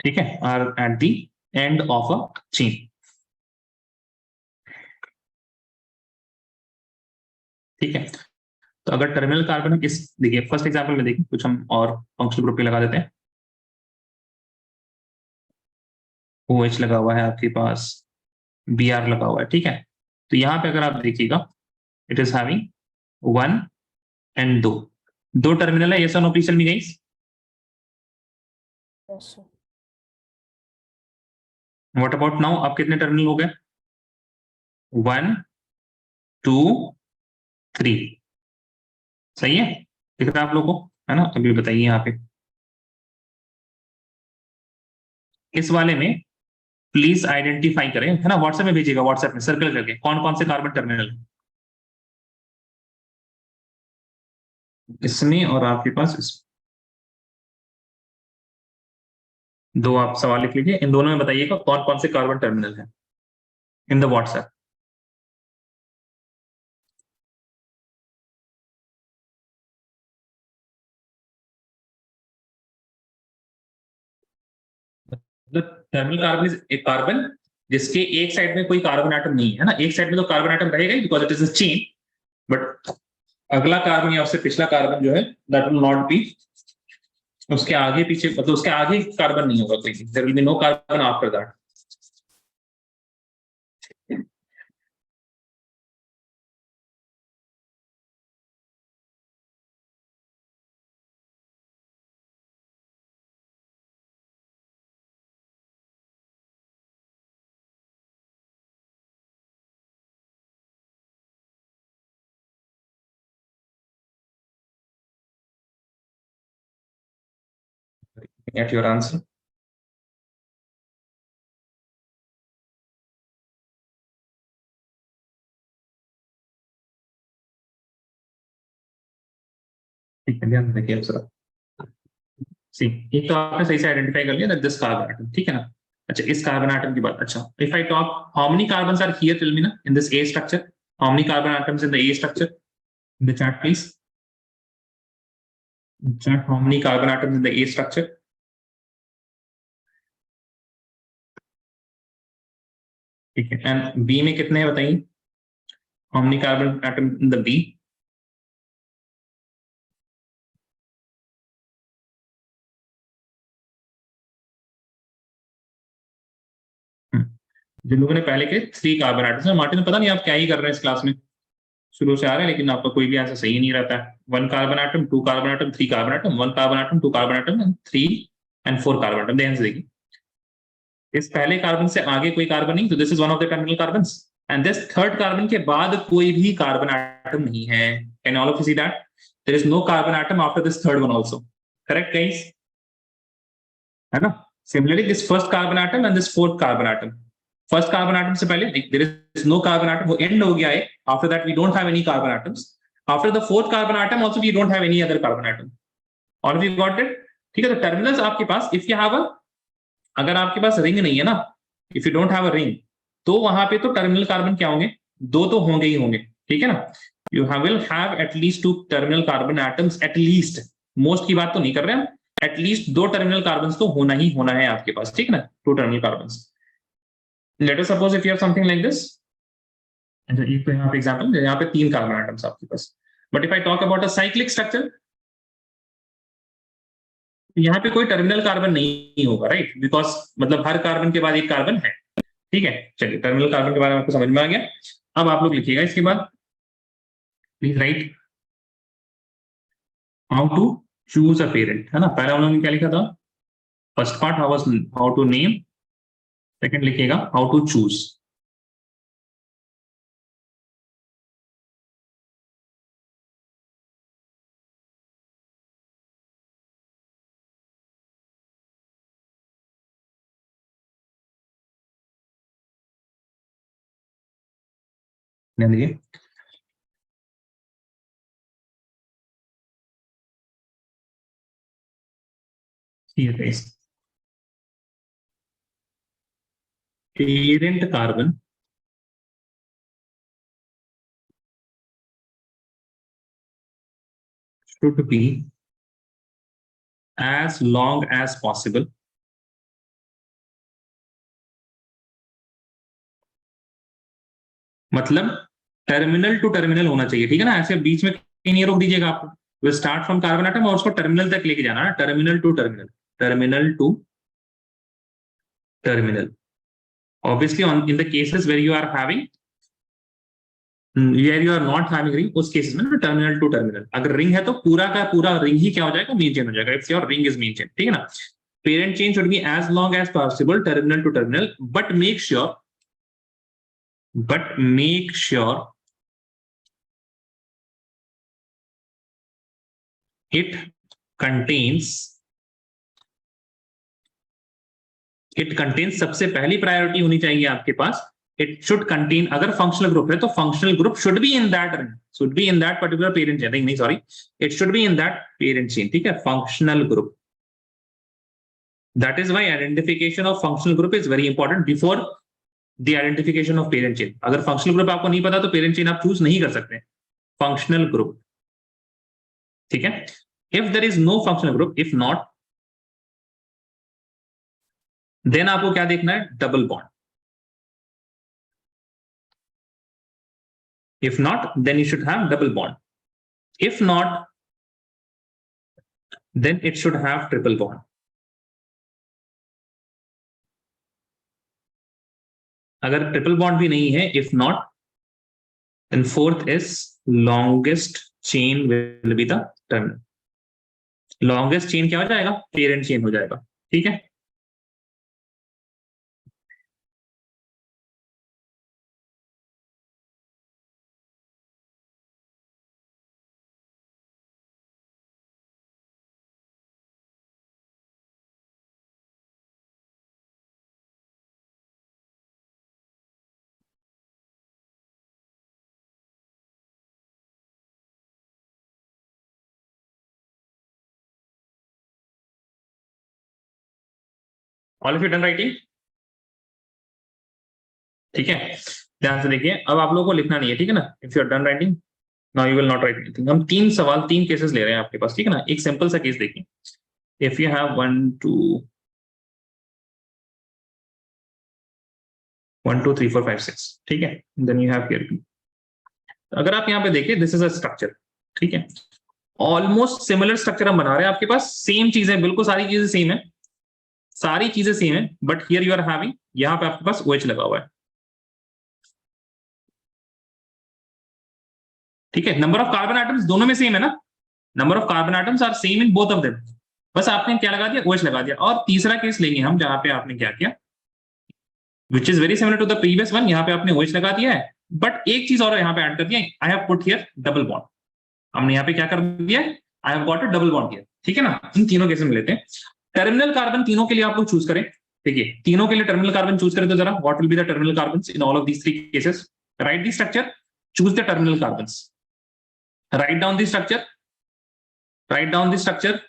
Speaker 2: ठीक है, are at the end of a chain, ठीक है। तो अगर terminal carbon इस, देखिए first example में देखिए, कुछ हम और फंक्शनल ग्रुप पे लगा देते हैं। OH लगा हुआ है आपके पास, Br लगा हुआ है, ठीक है। तो यहां पे अगर आप देखिएगा, it is having 1 and 2 terminal है, यस और no please tell me guys? What about now, अब कितने टर्मिनल हो गए? 1 2 3, सही है? दिख रहा है आप लोगों को, है ना? अभी बताइए यहाँ पे इस वाले में प्लीज आइडेंटिफाई करें, है ना? व्हाट्सएप में भेजिएगा, व्हाट्सएप में सर्कल करके कौन कौन से कार्बन टर्मिनल इसमें और आपके पास दो आप सवाल लिख लीजिए, इन दोनों में बताइएगा कौन कौन से कार्बन टर्मिनल है इन द व्हाट्सएप। मतलब टर्मिनल कार्बन इज एक कार्बन जिसके एक साइड में कोई कार्बन एटम नहीं है ना, एक साइड में तो कार्बन एटम रहेगा ही because it is a chain, but अगला कार्बन या उससे पिछला कार्बन जो है दैट विल नॉट बी, उसके आगे पीछे मतलब उसके आगे कार्बन नहीं होगा कोई, there will be no carbon after that. Get your answer. ठीक है, ध्यान रखिए जरा। सी, एक तो आपने सही से आइडेंटिफाई कर लिया दैट दिस कार्बन एटम, ठीक है ना? अच्छा, इस कार्बन एटम की बात, अच्छा if I talk how many carbons are here, tell me ना, in this A structure, how many carbon atoms in the A structure, in the chat please, chat how many carbon atoms in the A structure. ठीक है, and B में कितने हैं बताइए, how many carbon atom in the B? जिन लोगों ने पहले के 3 कार्बन एटम्स हैं, मार्टिन पता नहीं आप क्या ही कर रहे हैं इस क्लास में, शुरू से आ रहे हैं लेकिन आपका कोई भी आंसर सही नहीं रहता है। 1 carbon atom, 2 carbon atom, 3 carbon atom, 1 carbon atom, 2 carbon atom and 3 and 4 carbon atom. ध्यान से देखिए, इस पहले कार्बन से आगे कोई कार्बन नहीं, तो this is one of the terminal carbons, and this third carbon के बाद कोई भी कार्बन एटम नहीं है। Can all of you see that there is no carbon atom after this third one also? Correct guys, है ना? Similarly this first carbon atom and this fourth carbon atom, first carbon atom से पहले there is no carbon atom, वो end हो गया है, after that we don't have any carbon atoms, after the fourth carbon atom also we don't have any other carbon atom. All of you got it? ठीक है, तो terminals आपके पास, if you have a, अगर आपके पास ring नहीं है ना, if you don't have a ring, तो वहां पे तो टर्मिनल कार्बन क्या होंगे, दो तो होंगे ही होंगे, ठीक है ना? You will have at least 2 terminal carbon atoms, at least, most की बात तो नहीं कर रहे हम, एटलीस्ट 2 टर्मिनल कार्बन तो होना ही होना है आपके पास, ठीक है ना? 2 terminal carbon. Late us suppose if you have something like this, एक तो यहाँ पे एग्जांपल, यहाँ पे 3 कार्बन एटम्स आपके पास, but if I talk about a cyclic structure, यहाँ पे कोई टर्मिनल कार्बन नहीं होगा, राइट? बिकॉज मतलब हर कार्बन के बाद एक कार्बन है, ठीक है? चलिए, टर्मिनल कार्बन के बारे में आपको समझ में आ गया। अब आप लोग लिखिएगा इसके बाद, please write how to choose a parent, है ना? पहला उन्होंने क्या लिखा था, first part how to name, second लिखिएगा हाउ टू चूज। ध्यान दीजिए, parent carbon should be as long as possible, मतलब टर्मिनल टू टर्मिनल होना चाहिए, ठीक है ना? ऐसे बीच में कहीं नहीं रोक दीजिएगा आप, we start from carbon atom और उसको टर्मिनल तक लेके जाना है, terminal to terminal, terminal to terminal. Obviously, in the cases where you are having, where you are not having ring, उस केसेस में ना टर्मिनल टू टर्मिनल, अगर रिंग है तो पूरा का पूरा रिंग ही क्या हो जाएगा, मेन चेन हो जाएगा, if your ring is main chain, ठीक है ना? Parent chain should be as long as possible terminal to terminal, but make sure it contains सबसे पहली प्रायोरिटी होनी चाहिए आपके पास, इट शुड कंटेन, अगर फंक्शनल ग्रुप है तो functional group should be in that particular parent chain, नहीं sorry, it should be in that parent chain, ठीक है, functional group. That is why identification of functional group is very important before the identification of parent chain. अगर functional group आपको नहीं पता तो parent chain आप choose नहीं कर सकते. फंक्शनल ग्रुप, ठीक है. If there is no functional group, if not, then आपको क्या देखना है, double bond. If not, then you should have double bond. If not, then it should have triple bond. अगर ट्रिपल बॉन्ड भी नहीं है, if not, then fourth is longest chain will be the terminal. Longest chain क्या हो जाएगा, parent chain हो जाएगा, ठीक है. All of you done writing, ठीक है. ध्यान से देखिए, अब आप लोगों को लिखना नहीं है, ठीक है ना. If you are done writing, now you will not write anything. हम 3 सवाल 3 केसेस ले रहे हैं आपके पास, ठीक है ना. एक सिंपल सा केस देखिए. इफ यू हैव 1 2 3 4 5 6, ठीक है. Then you have here P. अगर आप यहाँ पे देखिए, दिस इज अ स्ट्रक्चर, ठीक है. ऑलमोस्ट सिमिलर स्ट्रक्चर हम बना रहे हैं, आपके पास सेम चीजें, बिल्कुल सारी चीजें सेम है, but here you are having, यहाँ पे आपके पास OH लगा हुआ है, ठीक है. नंबर ऑफ कार्बन एटम्स दोनों में सेम है ना, number of carbon atoms are same in both of them, बस आपने क्या लगा दिया, OH लगा दिया. और तीसरा केस लेंगे हम, जहां पे आपने क्या किया, which is very similar to the previous one. यहाँ पे आपने OH लगा दिया है, बट एक चीज और यहाँ पे ऐड कर दिया, I have put here double bond. हमने यहाँ पे क्या कर दिया, I have got a double bond here, ठीक है ना. इन तीनों केस में लेते हैं. टर्मिनल कार्बन तीनों के लिए आप लोग चूज करें, देखिए तीनों के लिए टर्मिनल कार्बन चूज करें तो जरा, what will be the terminal carbons in all of these 3 cases. Write the structure, choose the terminal carbons, write down the structure, write down the structure.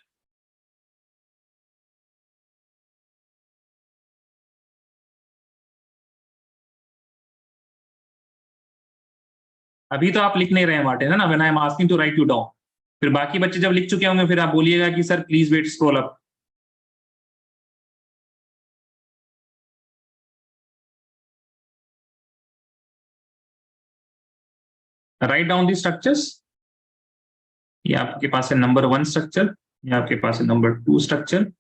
Speaker 2: अभी तो आप लिख नहीं रहे हैं मार्टिन, है ना, when I am asking to write you down. फिर बाकी बच्चे जब लिख चुके होंगे, फिर आप बोलिएगा कि sir please wait, scroll up. Write down the structures. ये आपके पास है नंबर 1 स्ट्रक्चर, ये आपके पास है number 2 structure,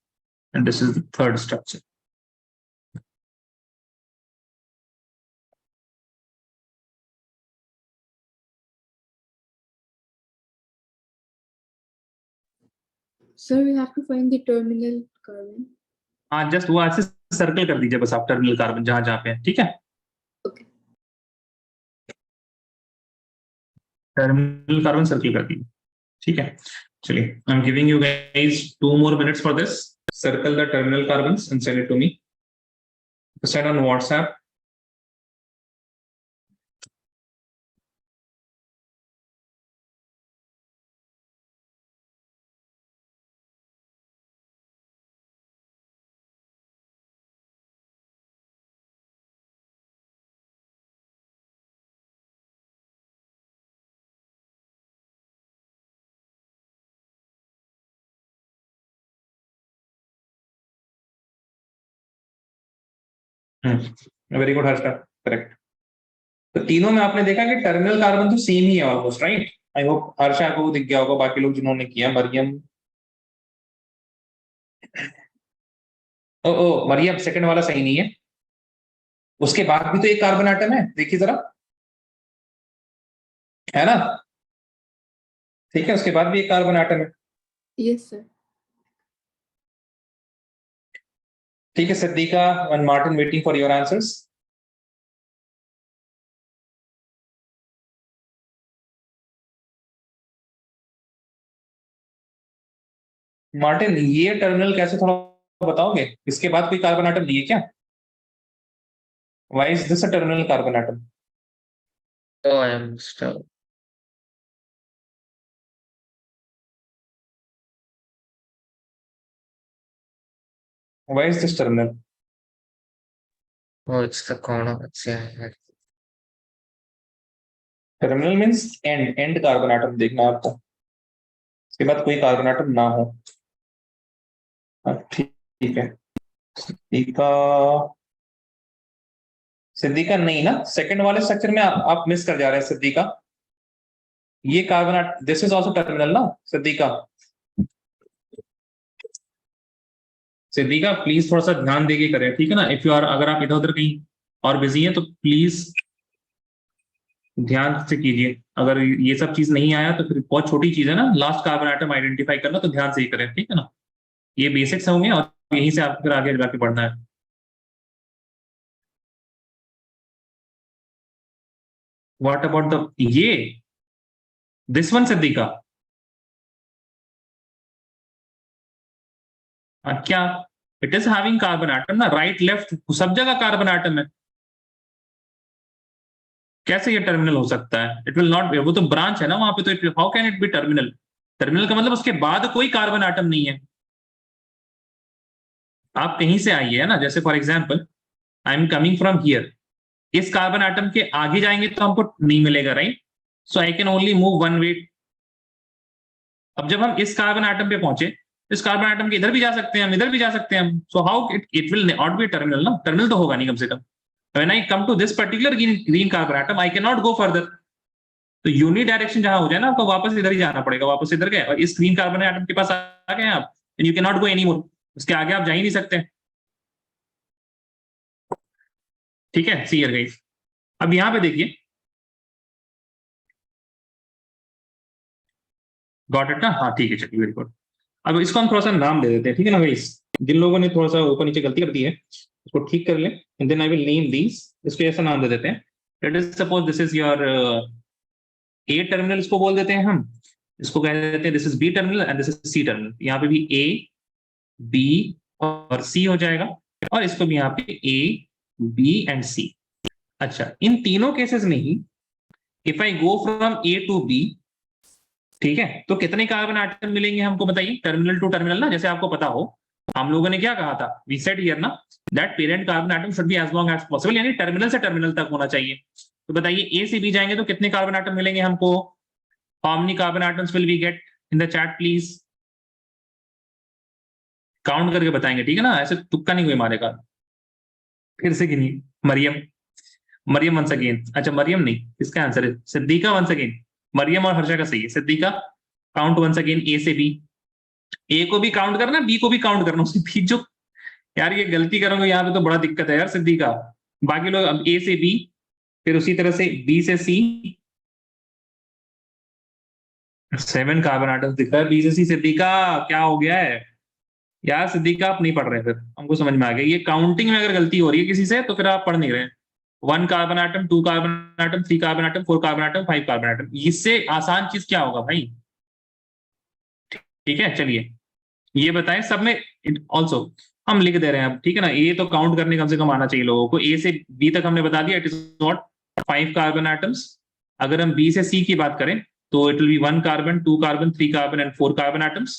Speaker 2: and this is the third structure.
Speaker 3: Sir, we have to find the terminal carbon.
Speaker 2: हाँ, जस्ट वो ऐसे सर्कल कर दीजिए बस आप, टर्मिनल कार्बन जहां जहां पे है, ठीक है.
Speaker 3: Okay.
Speaker 2: टर्मिनल कार्बन सर्कल कर दीजिए, ठीक है. चलिए, आई am giving you guys 2 more minutes for this. Circle the terminal carbons and send it to me. Send on WhatsApp. Very good Harsha, correct. तो तीनों में आपने देखा कि टर्मिनल कार्बन तो सेम ही है almost, right. I hope Harsha को दिख गया होगा, बाकी लोग जिन्होंने किया, मरियम, ओ मरियम सेकंड वाला सही नहीं है, उसके बाद भी तो एक कार्बन एटम है, देखिए जरा, है ना, ठीक है, उसके बाद भी एक कार्बन एटम है.
Speaker 3: Yes, sir.
Speaker 2: ठीक है Siddiqa and Martin, waiting for your answers. Martin ये टर्मिनल कैसे, थोड़ा बताओगे? इसके बाद कोई कार्बन आटम नहीं है क्या? Why is this a terminal carbon atom?
Speaker 1: तो I am stuck.
Speaker 2: Why is this terminal?
Speaker 1: Oh, it's the corner. Yeah.
Speaker 2: Terminal means end carbon atom देखना है आपको, इसके बाद कोई कार्बन आटम ना हो। ठीक ठीक है सिद्दीका। सिद्दीका नहीं ना, सेकंड वाले स्ट्रक्चर में आप मिस कर जा रहे हैं सिद्दीका। ये carbon atom, this is also terminal ना सिद्दीका। सिद्दीका प्लीज थोड़ा सा ध्यान देके करें, ठीक है ना? इफ यू आर, अगर आप इधर उधर कहीं और बिजी हैं तो प्लीज ध्यान से कीजिए। अगर ये सब चीज नहीं आया तो फिर बहुत छोटी चीज है ना, लास्ट कार्बन आइटम आइडेंटिफाई करना, तो ध्यान से ही करें, ठीक है ना? ये बेसिक्स होंगे और यहीं से आपको फिर आगे जाके बढ़ना है। व्हाट अबाउट द ये दिस वन सिद्दीका? क्या it is having carbon atom ना, राइट लेफ्ट सब जगह कार्बन आटम है। कैसे ये टर्मिनल हो सकता है? इट विल नॉट, वो तो ब्रांच है ना वहां पे, तो how can it be terminal? Terminal का मतलब उसके बाद कोई कार्बन आटम नहीं है। आप कहीं से आइए है ना, जैसे for example I am coming from here, इस कार्बन आटम के आगे जाएंगे तो हमको नहीं मिलेगा, right? So I can only move one way. अब जब हम इस कार्बन आटम पे पहुंचे, इस कार्बन आटम के इधर भी जा सकते हैं हम, इधर भी जा सकते हैं हम, so how it will not be terminal ना, टर्मिनल तो होगा नहीं कम से कम। When I come to this particular green carbon atom I can not go further. तो यूनि डायरेक्शन जहां हो जाए ना, आपको वापस इधर ही जाना पड़ेगा, वापस इधर गए और इस ग्रीन कार्बन आटम के पास आ गए आप, and you can not go any more, उसके आगे आप जा ही नहीं सकते। ठीक है, सी हियर गाइस। अब यहां पे देखिए, गॉट इट ना? हाँ ठीक है, चलिए वेरी गुड। अब इसको हम थोड़ा सा नाम दे देते हैं, ठीक है ना गाइस? जिन लोगों ने थोड़ा सा ऊपर नीचे गलती कर दी है उसको ठीक कर लें, and then I will name these. इसको ऐसा नाम दे देते हैं, let us suppose this is your A terminal, इसको बोल देते हैं हम। इसको कह देते हैं this is B terminal and this is C terminal. यहाँ पे भी ए बी और सी हो जाएगा, और इसको भी यहाँ पे ए बी एंड सी। अच्छा, इन तीनों केसेस में ही if I go from A to B, ठीक है, तो कितने कार्बन आटम मिलेंगे हमको बताइए, टर्मिनल टू टर्मिनल ना, जैसे आपको पता हो हम लोगों ने क्या कहा था, वी सेड हियर ना that parent carbon atom should be as long as possible, यानी टर्मिनल से टर्मिनल तक होना चाहिए। तो बताइए ए से बी जाएंगे तो कितने कार्बन आटम मिलेंगे हमको? How many carbon atoms will we get in the chat please? Count करके बताएंगे, ठीक है ना? ऐसे तुक्का नहीं कोई मारेगा। फिर से गिनिए। Maryam, Maryam once again. अच्छा मरियम नहीं, इसका आंसर है सिद्दीका वंस अगेन। मरियम और हर्षा का सही है। सिद्दीका काउंट वंस अगेन ए से बी। ए को भी काउंट करना, बी को भी काउंट करना, उसके बीच जो, यार ये गलती करोगे यहाँ पे तो बड़ा दिक्कत है यार सिद्दीका। बाकी लोग अब ए से बी, फिर उसी तरह से बी से सी। 7 कार्बन आटम्स दिख रहा है बी से सी। सिद्दीका क्या हो गया है यार? सिद्दीका आप नहीं पढ़ रहे, फिर हमको समझ में आ गया, ये काउंटिंग में अगर गलती हो रही है किसी से तो फिर आप पढ़ नहीं रहे। 1 carbon atom, 2 carbon atom, 3 carbon atom, 4 carbon atom, 5 carbon atom, इससे आसान चीज क्या होगा भाई? ठीक है चलिए, ये बताएं सब में ऑल्सो हम लिख दे रहे हैं अब, ठीक है ना? ए तो काउंट करने कम से कम आना चाहिए लोगों को। ए से बी तक हमने बता दिया, it is not 5 carbon atoms. अगर हम बी से सी की बात करें तो it will be 1 carbon, 2 carbon, 3 carbon and 4 carbon atoms.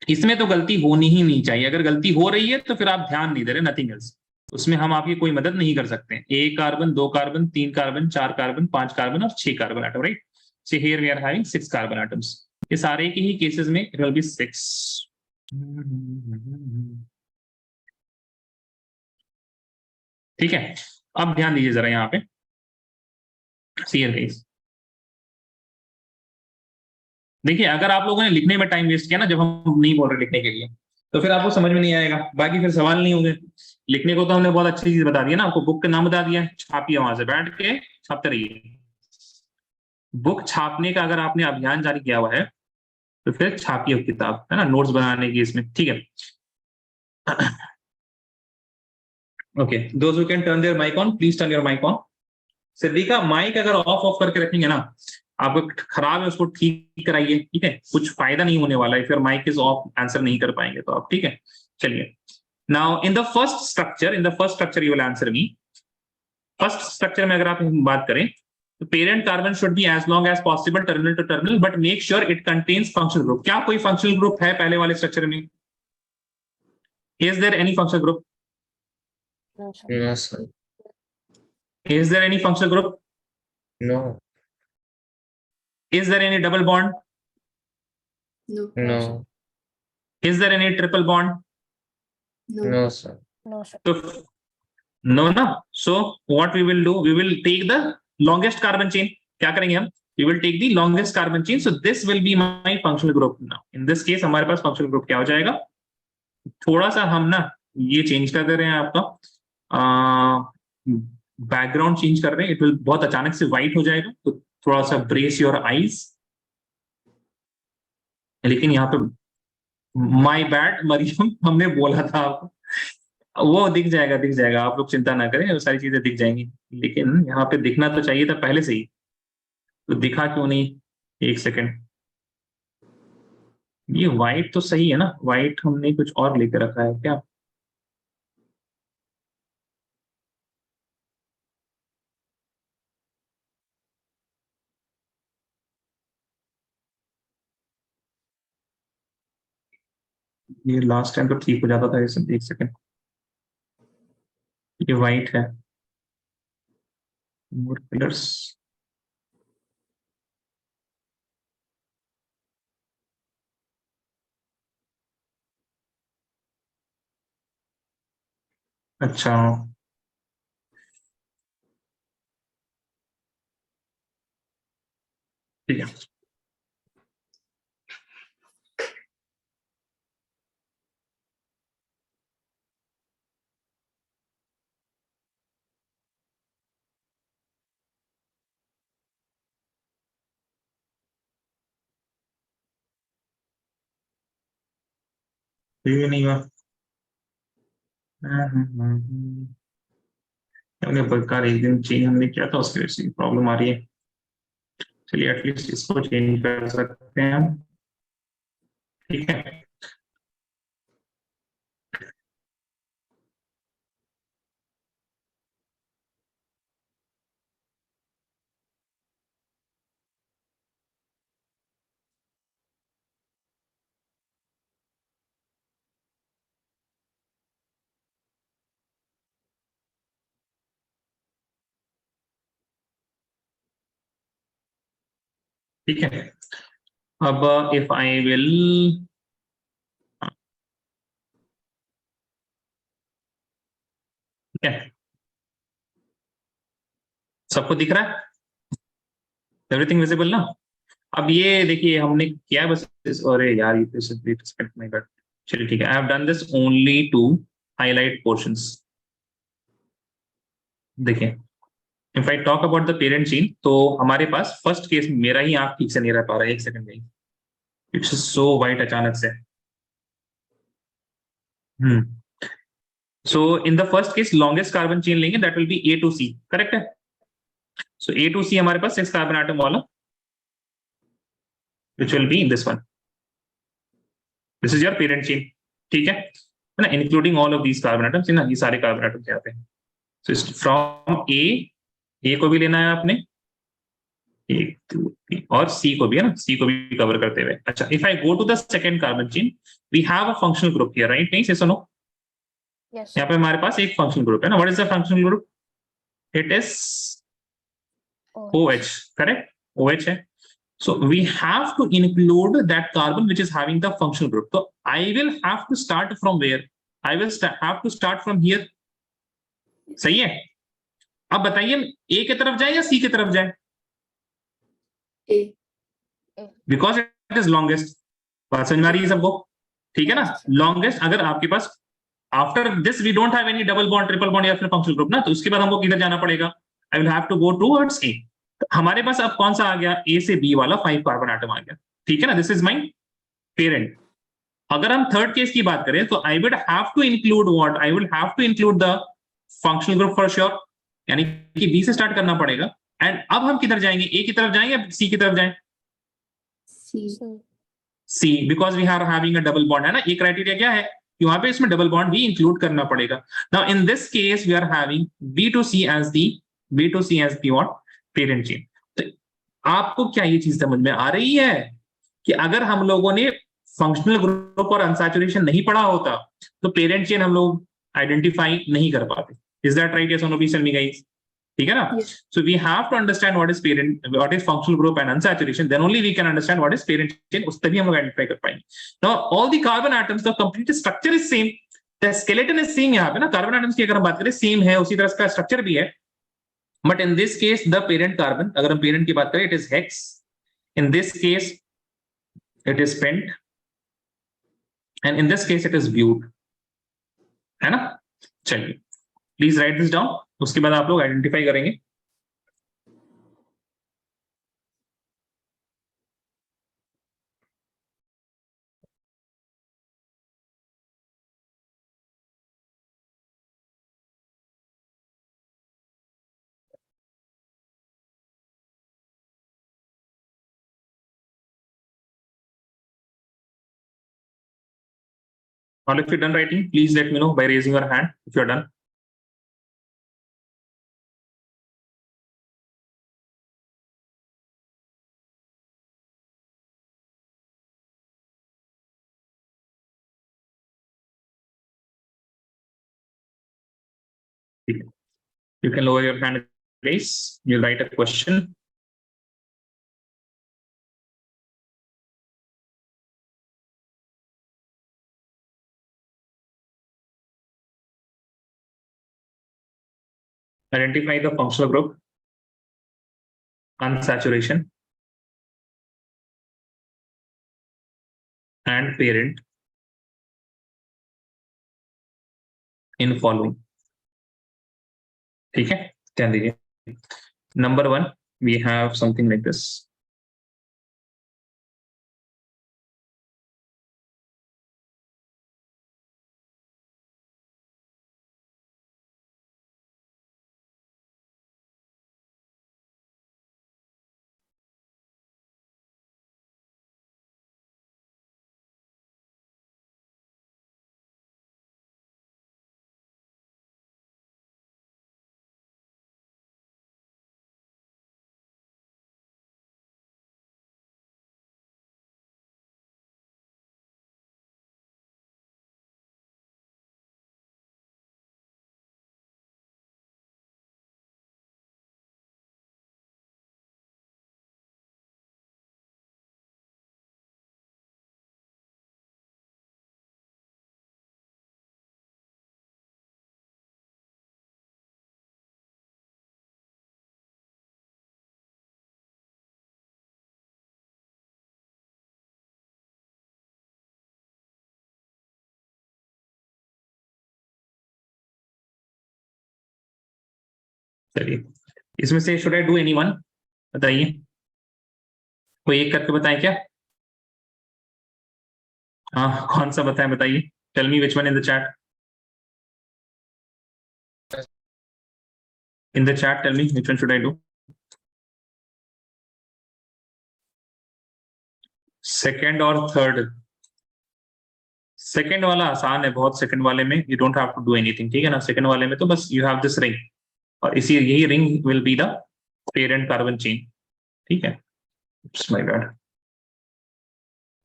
Speaker 2: इसमें तो गलती होनी ही नहीं चाहिए, अगर गलती हो रही है तो फिर आप ध्यान नहीं दे रहे, नथिंग एल्स। उसमें हम आपकी कोई मदद नहीं कर सकते। 1 carbon, 2 carbon, 3 carbon, 4 carbon, 5 carbon और 6 carbon atom, right? So here we are having 6 carbon atoms. ये सारे के ही केसेस में इट विल बी 6। ठीक है, अब ध्यान दीजिए जरा यहाँ पे, सीयर गाइस। देखिए अगर आप लोगों ने लिखने में टाइम वेस्ट किया ना, जब हम नहीं बोल रहे लिखने के लिए, तो फिर आपको समझ में नहीं आएगा, बाकी फिर सवाल नहीं होंगे। लिखने को तो हमने बहुत अच्छी चीज बता दी ना आपको, बुक का नाम बता दिया, छापिए वहां से बैठ के छापते रहिए। बुक छापने का अगर आपने अभियान जारी किया हुआ है तो फिर छापिए किताब, है ना, नोट्स बनाने की इसमें, ठीक है? Okay, those who can turn their mic on, please turn your mic on. Siddiqa, mic अगर ऑफ ऑफ करके रखेंगे ना, आपको खराब है, उसको ठीक कराइए, ठीक है, कुछ फायदा नहीं होने वाला है। फिर माइक इज ऑफ, आंसर नहीं कर पाएंगे तो आप, ठीक है। चलिए, now in the first structure you will answer me. First structure में अगर आप बात करें तो parent carbon should be as long as possible terminal to terminal, but make sure it contains functional group. क्या कोई फंक्शनल ग्रुप है पहले वाले स्ट्रक्चर में? Is there any functional group?
Speaker 1: No, sir.
Speaker 4: No, sir.
Speaker 2: Is there any functional group?
Speaker 4: No.
Speaker 2: Is there any double bond?
Speaker 3: No.
Speaker 4: No.
Speaker 2: Is there any triple bond?
Speaker 3: No.
Speaker 4: No, sir.
Speaker 1: No, sir.
Speaker 2: So, no, no. So what we will do, we will take the longest carbon chain. क्या करेंगे हम? We will take the longest carbon chain. So this will be my functional group now. In this case, हमारे पास functional group क्या हो जाएगा? थोड़ा सा हम ना ये चेंज कर दे रहे हैं, आपका बैकग्राउंड चेंज कर रहे हैं। इट विल बहुत अचानक से व्हाइट हो जाएगा, तो थोड़ा सा ब्रेस योर आईज। लेकिन यहाँ पे माय बैड मरियम, हमने बोला था आपको, वो दिख जाएगा, दिख जाएगा, आप लोग चिंता ना करें, वो सारी चीजें दिख जाएंगी। लेकिन यहाँ पे दिखना तो चाहिए था पहले से ही, तो दिखा क्यों नहीं? एक सेकेंड, ये व्हाइट तो सही है ना? व्हाइट हमने कुछ और लेके रखा है क्या? ये लास्ट टाइम तो ठीक हो जाता था, ये सब। एक सेकेंड, ये व्हाइट है, मोर कलर्स। अच्छा, ठीक है। ये नहीं हुआ। हमने बेकार एक दिन चेंज हमने किया था, उसकी वजह से प्रॉब्लम आ रही है। चलिए, एटलीस्ट इसको चेंज कर सकते हैं हम, ठीक है। ठीक है, अब इफ आई विल, ठीक है, सबको दिख रहा है? एवरीथिंग विजिबल ना? अब ये देखिए हमने किया बस अरे यार, ये माय गॉड। चलिए ठीक है, I have done this only to highlight portions. देखिए, if I talk about the parent chain, तो हमारे पास फर्स्ट केस, मेरा ही आंख ठीक से नहीं रह पा रहा है, एक सेकंड में इट्स सो वाइट अचानक से। So in the first case longest carbon chain लेंगे, that will be A to C, correct है? सो ए टू सी हमारे पास 6 कार्बन एटम वाला, which will be in this one. This is your parent chain, ठीक है ना? Including all of these carbon atoms, ना ये सारे कार्बन एटम्स यहाँ पे। सो फ्रॉम ए को भी लेना है आपने, एक दो तीन, और सी को भी, है ना, सी को भी कवर करते हुए। अच्छा, if I go to the second carbon chain, we have a functional group here, right? नहीं, से सुनो,
Speaker 1: Yes.
Speaker 2: यहाँ पे हमारे पास एक फंक्शनल ग्रुप है ना। What is the functional group? It is OH, correct? OH है। So we have to include that carbon which is having the functional group. So I will have to start from where? I will have to start from here. सही है? अब बताइए, A की तरफ जाए या C की तरफ जाए?
Speaker 3: A.
Speaker 2: Because it is longest. बात समझ में आ रही है सबको? ठीक है ना? Longest, अगर आपके पास after this we don't have any double bond, triple bond या फिर functional group ना, तो उसके बाद हमको किधर जाना पड़ेगा? I will have to go towards A. हमारे पास अब कौन सा आ गया? A से B वाला 5 कार्बन एटम आ गया, ठीक है ना? This is my parent. अगर हम थर्ड केस की बात करें, तो I would have to include what? I would have to include the functional group for sure, यानी कि बी से स्टार्ट करना पड़ेगा। एंड अब हम किधर जाएंगे, ए की तरफ जाएंगे या सी की तरफ जाएं? C, because we are having a double bond, है ना। ये क्राइटेरिया क्या है कि वहां पे इसमें डबल बॉन्ड भी इंक्लूड करना पड़ेगा। Now in this case we are having B2C as the what, parent chain. तो आपको क्या ये चीज समझ में आ रही है कि अगर हम लोगों ने फंक्शनल ग्रुप और अनसैचुरेशन नहीं पढ़ा होता तो पेरेंट चेन हम लोग आइडेंटिफाई नहीं कर पाते। Is that right? यस और no, please tell me guys. ठीक है ना? So we have to understand what is functional group and unsaturation, then only we can understand what is parent chain, उस तभी हम लोग आइडेंटिफाई कर पाएंगे। Now all the carbon atoms, the complete structure is same, the skeleton is same. यहाँ पे ना carbon atoms की अगर हम बात करें सेम है, उसी तरह का स्ट्रक्चर भी है, but in this case the parent carbon, अगर हम पेरेंट की बात करें, it is hex, in this case it is pent, and in this case it is but, है ना। चलिए प्लीज राइट दिस डाउन, उसके बाद आप लोग आइडेंटिफाई करेंगे। Or if you're done writing, please let me know by raising your hand if you're done. You can lower your hand, please. You'll write a question. Identify the functional group, unsaturation, and parent in following. ठीक है, ध्यान दीजिए। Number 1, we have something like this. चलिए, इसमें से should I do anyone? बताइए, कोई एक करके बताएं क्या? हाँ, कौन सा बताएं, बताइए। Tell me which one in the chat, in the chat tell me which one should I do. Second और थर्ड? सेकेंड वाला आसान है बहुत, सेकेंड वाले में you don't have to do anything, ठीक है ना। सेकेंड वाले में तो बस यू हैव दिस रिंग, और इसी यही ring will be the parent carbon chain, ठीक है। माय गॉड,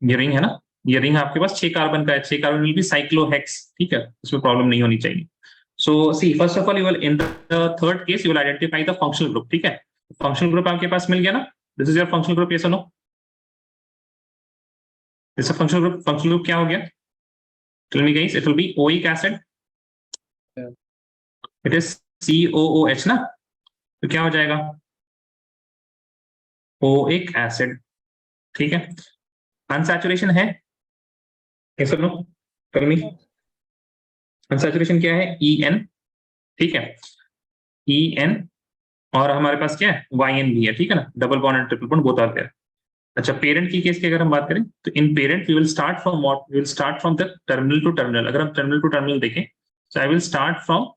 Speaker 2: ये रिंग है ना, ये रिंग आपके पास 6 कार्बन का है, 6 कार्बन विल बी साइक्लोहेक्स, ठीक है, इसमें प्रॉब्लम नहीं होनी चाहिए। So C, first of all you will in the third case you will identify the functional group, ठीक है। फंक्शनल ग्रुप आपके पास मिल गया ना, this is your functional group, yes और no? This functional group, functional group क्या हो गया? Tell me guys, it will be oic acid, it is COOH ना, तो क्या हो जाएगा? ओइक एसिड, ठीक है। अनसैचुरेशन है, यस और नो? टेल मी, अनसैचुरेशन क्या है? EN, ठीक है, EN, और हमारे पास क्या है? YN भी है, ठीक है ना। Double bond and triple bond both are there. अच्छा, पेरेंट की केस की अगर हम बात करें तो in parent we will start from what, we will start from the terminal to terminal. अगर हम टर्मिनल टू टर्मिनल देखें, so I will start from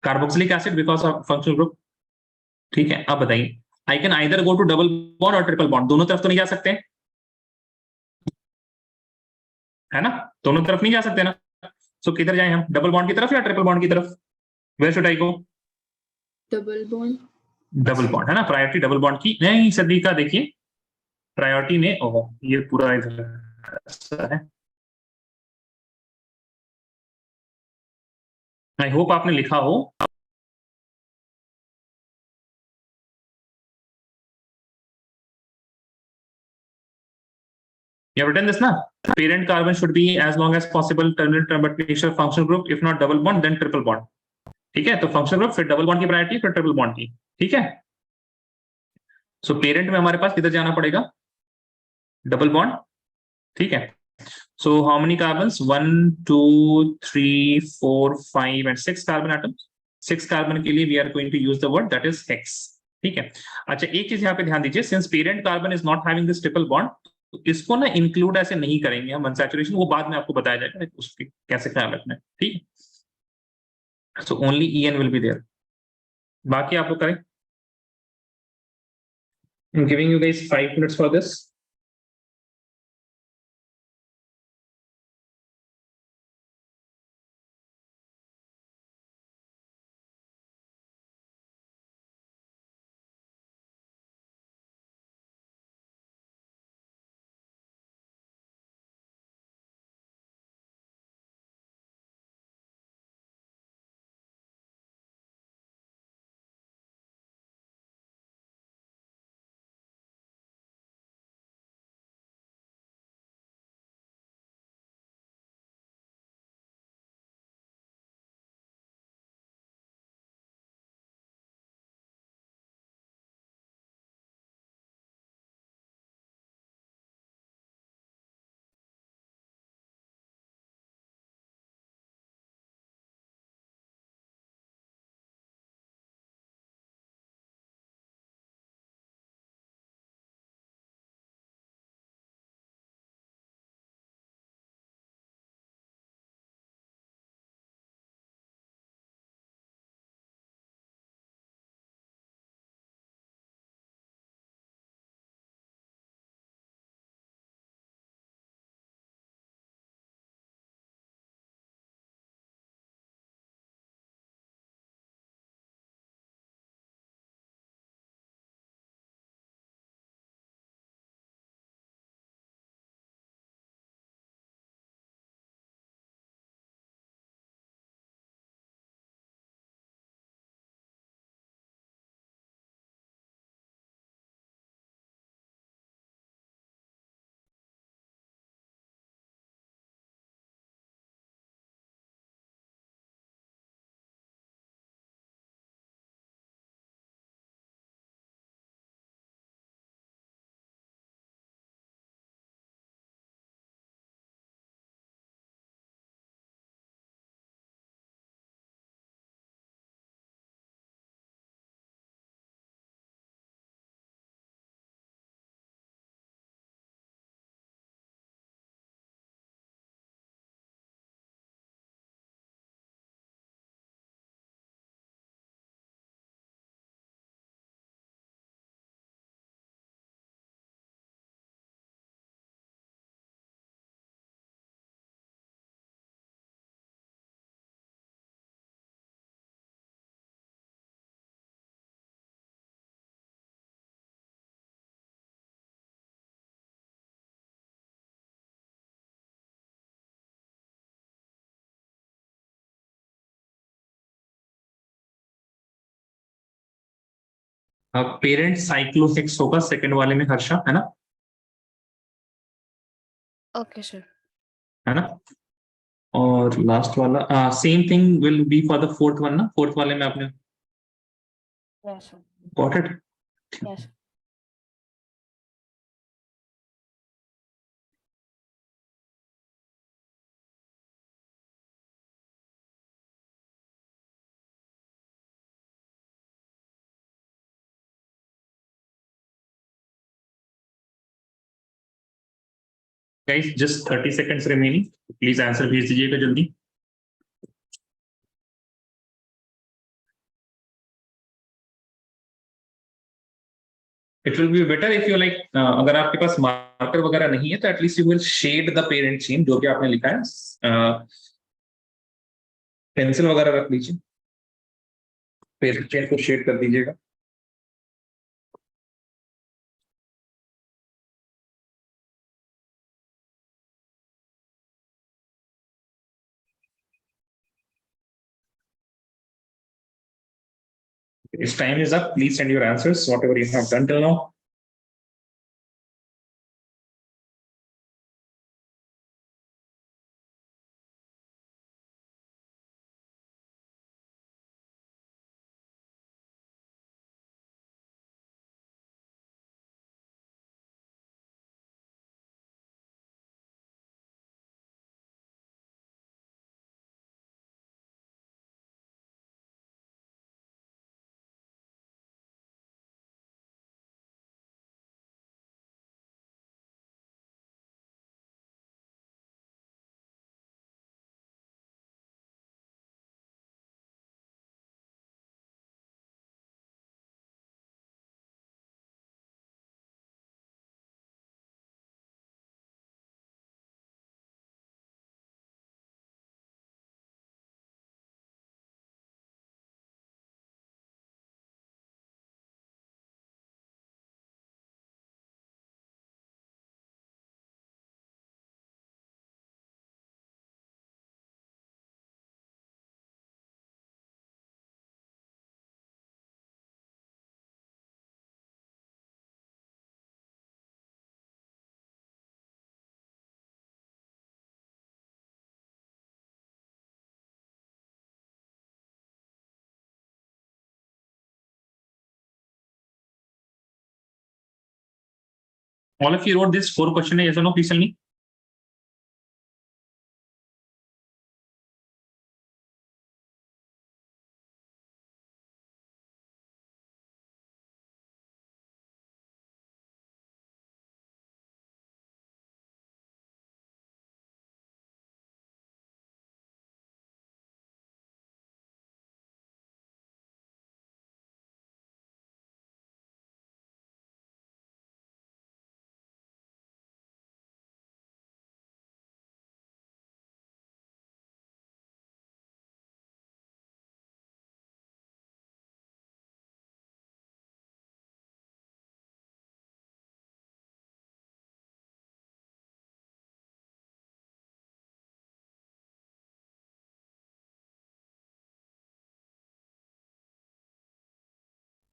Speaker 2: carboxylic acid because of functional group. ठीक है, अब बताइए, I can either go to double bond और triple bond, दोनों तरफ तो नहीं जा सकते, है ना, दोनों तरफ नहीं जा सकते ना। सो किधर जाए हम, डबल बॉन्ड की तरफ या ट्रिपल बॉन्ड की तरफ? Where should I go?
Speaker 3: Double bond.
Speaker 2: Double bond है ना, प्रायोरिटी डबल बॉन्ड की। नहीं सदी का देखिए, प्रायोरिटी ने, ओहो ये पूरा इधर ऐसा है। आई होप आपने लिखा हो। You have written this ना, parent carbon should be as long as possible terminal but make sure functional group, if not double bond then triple bond। ठीक है, तो फंक्शनल ग्रुप फिर डबल बॉन्ड की priority फिर ट्रिपल बॉन्ड की। ठीक है, सो पेरेंट में हमारे पास किधर जाना पड़ेगा, डबल बॉन्ड। ठीक है, so how many carbons, 1 2 3 4 5 and 6 carbon atoms. 6 carbon के लिए we are going to use the word that is hex. ठीक है, अच्छा एक चीज यहाँ पे ध्यान दीजिए, since parent carbon is not having this triple bond, तो इसको ना इंक्लूड ऐसे नहीं करेंगे हम, अनसैचुरेशन वो बाद में आपको बताया जाएगा उसके कैसे ख्याल रखना है। ठीक है, so only EN will be there, बाकी आप लोग करें। I'm giving you guys 5 minutes for this. अब पेरेंट साइक्लोहेक्स होगा सेकंड वाले में, हर्षा है ना,
Speaker 1: ओके सर।
Speaker 2: है ना, और लास्ट वाला same thing will be for the fourth one ना, फोर्थ वाले में आपने
Speaker 1: yes sir.
Speaker 2: Got it.
Speaker 1: Yes.
Speaker 2: Guys just 30 seconds remaining, please answer भेज दीजिएगा जल्दी। It will be better if you like, अगर आपके पास मार्कर वगैरह नहीं है तो at least you will shade the parent chain जो कि आपने लिखा है। पेंसिल वगैरह रख लीजिए, पेरेंट चेन को शेड कर दीजिएगा। This time is up. Please send your answers, whatever you have done till now. All of you wrote this 4 question, yes or no? Please tell me.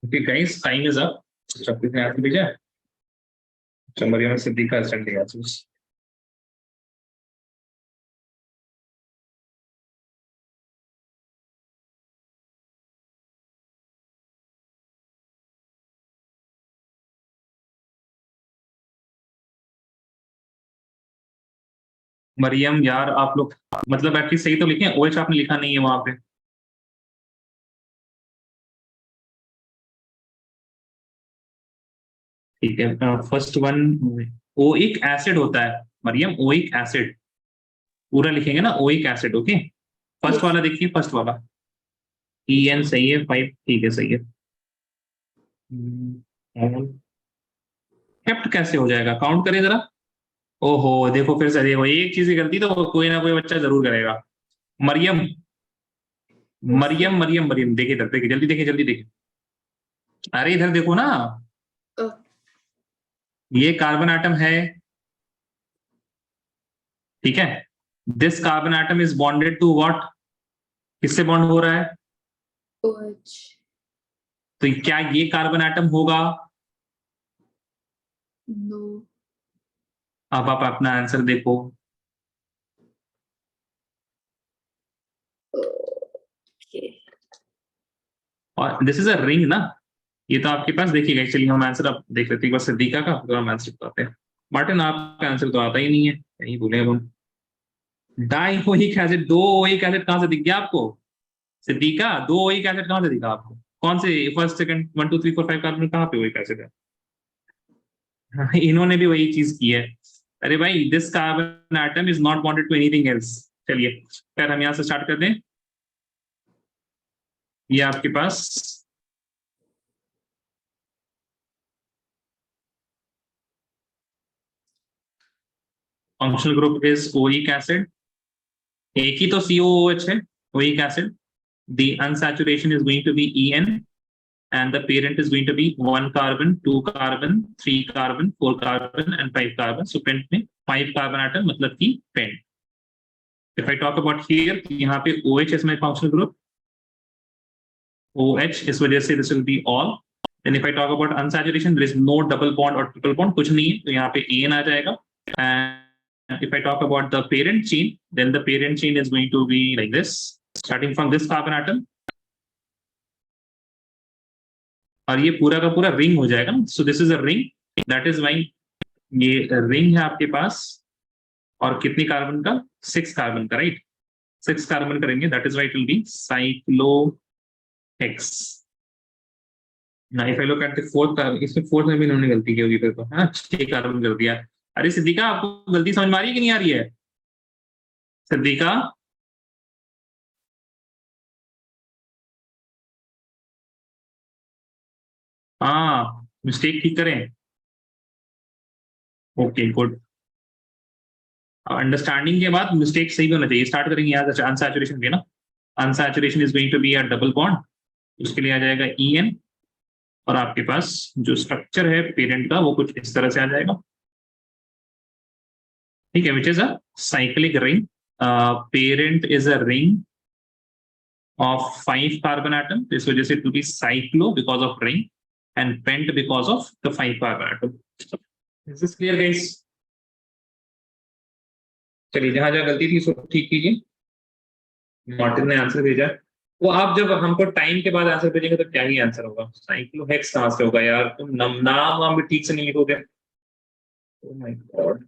Speaker 2: Okay, guys, time is up. Shakti ने answer भेजा है। चमरिया में Siddiqa send दिया answers. Maryam यार, आप लोग मतलब at least सही तो लिखे, ओएच आपने लिखा नहीं है वहां पे। ठीक है, फर्स्ट वन ओइक एसिड होता है मरियम, ओइक एसिड पूरा लिखेंगे ना, oic acid. Okay, first
Speaker 3: Yes.
Speaker 2: वाला देखिए, फर्स्ट वाला EN सही है, 5 ठीक है, सही है। केप्ट कैसे हो जाएगा, काउंट करें जरा। ओहो देखो, फिर से देखो, एक चीज की गलती तो कोई ना कोई बच्चा जरूर करेगा। Maryam
Speaker 3: Yes, sir.
Speaker 2: मरियम मरियम मरियम, देखिए इधर, देखिए जल्दी, देखिए जल्दी, देखिए, अरे इधर देखो ना,
Speaker 3: Oh,
Speaker 2: ये कार्बन आटम है, ठीक है। This carbon atom is bonded to what, किससे बॉन्ड हो रहा है,
Speaker 3: OH.
Speaker 2: तो क्या ये कार्बन आटम होगा।
Speaker 3: No.
Speaker 2: अब आप अपना आंसर देखो।
Speaker 3: Okay.
Speaker 2: और दिस इज अ रिंग ना, ये तो आपके पास देखिएगा। चलिए हम आंसर अब देख लेते हैं एक बार सिद्दीका का, तो हम आंसर बताते हैं। मार्टिन आपका आंसर तो आता ही नहीं है, यही बोले अब हम। डाइओइक एसिड, दो ओइक एसिड कहां से दिख गया आपको सिद्दीका, दो ओइक एसिड कहां से दिखा आपको, कौन से फर्स्ट सेकंड 1 2 3 4 5 कार्बन कहां पे ओइक एसिड है। हाँ, इन्होंने भी वही चीज की है। अरे भाई, this carbon atom is not bonded to anything else. चलिए फिर हम यहां से स्टार्ट कर दें। ये आपके पास functional group is oic acid. एक ही तो COOH है, oic acid. The unsaturation is going to be En, and the parent is going to be 1 carbon, 2 carbon, 3 carbon, 4 carbon, and 5 carbon. So pent में 5 carbon atom मतलब कि pent. If I talk about here, यहाँ पे OH is my functional group. OH इस वजह से this will be all. Then if I talk about unsaturation, there is no double bond or triple bond, कुछ नहीं है, तो यहाँ पे AN आ जाएगा. And if I talk about the parent chain, then the parent chain is going to be like this, starting from this carbon atom. और ये पूरा का पूरा रिंग हो जाएगा. So this is a ring. That is why ये ring है आपके पास. और कितनी कार्बन का? 6 कार्बन का, राइट? 6 कार्बन करेंगे. That is why it will be cyclohex. Now if I look at the fourth carbon, इसमें फोर्थ में भी इन्होंने गलती की होगी फिर तो, हाँ 6 कार्बन कर दिया. अरे सिद्दीका, आपको गलती समझ में आ रही है कि नहीं आ रही है? सिद्दीका, हाँ मिस्टेक ठीक करें. Okay good. अंडरस्टैंडिंग के बाद मिस्टेक सही होना चाहिए. स्टार्ट करेंगे यहाँ से अनसैचुरेशन के ना. Unsaturation is going to be a double bond. उसके लिए आ जाएगा En, और आपके पास जो स्ट्रक्चर है पेरेंट का वो कुछ इस तरह से आ जाएगा. ठीक है, which is a cyclic ring. Parent is a ring of 5 carbon atom. इस वजह से it will B cyclo because of ring, and pent because of the 5 carbon atom. Is this clear, guys? चलिए, जहां जहां गलती थी उसको ठीक कीजिए. मार्टिन ने आंसर भेजा. वो आप जब हमको टाइम के बाद आंसर भेजेंगे तो क्या ही आंसर होगा. साइक्लोहेक्स कहां से होगा यार? तुम नाम भी ठीक से नहीं लिखोगे. Oh my God.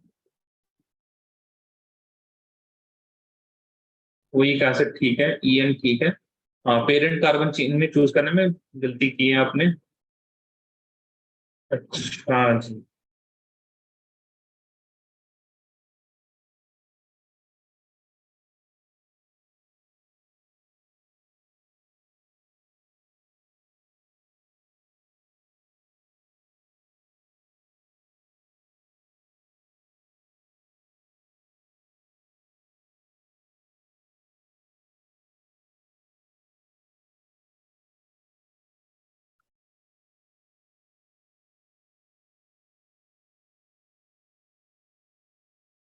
Speaker 2: वही एसिड ठीक है, En ठीक है. पेरेंट कार्बन चेन में चूज करने में गलती की है आपने. अच्छा जी.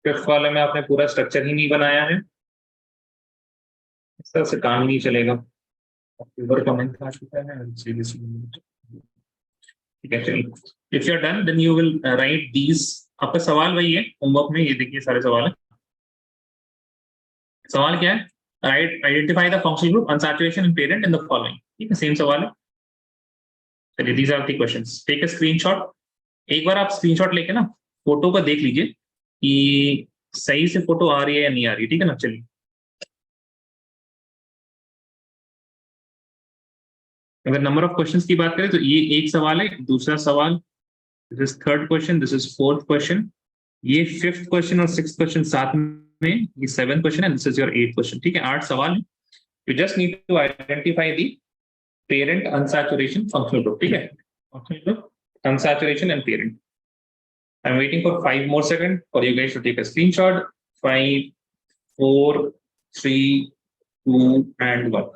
Speaker 2: फिफ्थ वाले में आपने पूरा स्ट्रक्चर ही नहीं बनाया है. इस तरह से काम नहीं चलेगा. ऊपर कमेंट आ चुका है. ठीक है, चलिए. If you are done then you will write these. आपका सवाल वही है होमवर्क में. ये देखिए सारे सवाल है. सवाल क्या है? Write, identify the functional group unsaturation in parent in the following. ठीक है, सेम सवाल है. चलिए, these are the questions. Take a screenshot. एक बार आप स्क्रीनशॉट लेके ना फोटो को देख लीजिए कि सही से फोटो आ रही है या नहीं आ रही. ठीक है ना. चलिए, अगर नंबर ऑफ क्वेश्चंस की बात करें तो ये एक सवाल है. दूसरा सवाल, this is third question, this is fourth question. ये फिफ्थ क्वेश्चन और सिक्स्थ क्वेश्चन साथ में, ये सेवेंथ क्वेश्चन है. This is your eight question. ठीक है, 8 सवाल है. You just need to identify the parent unsaturation functional group. ठीक है, functional group unsaturation and parent. I'm waiting for 5 more seconds for you guys to take a screenshot. 5, 4, 3, 2, and 1.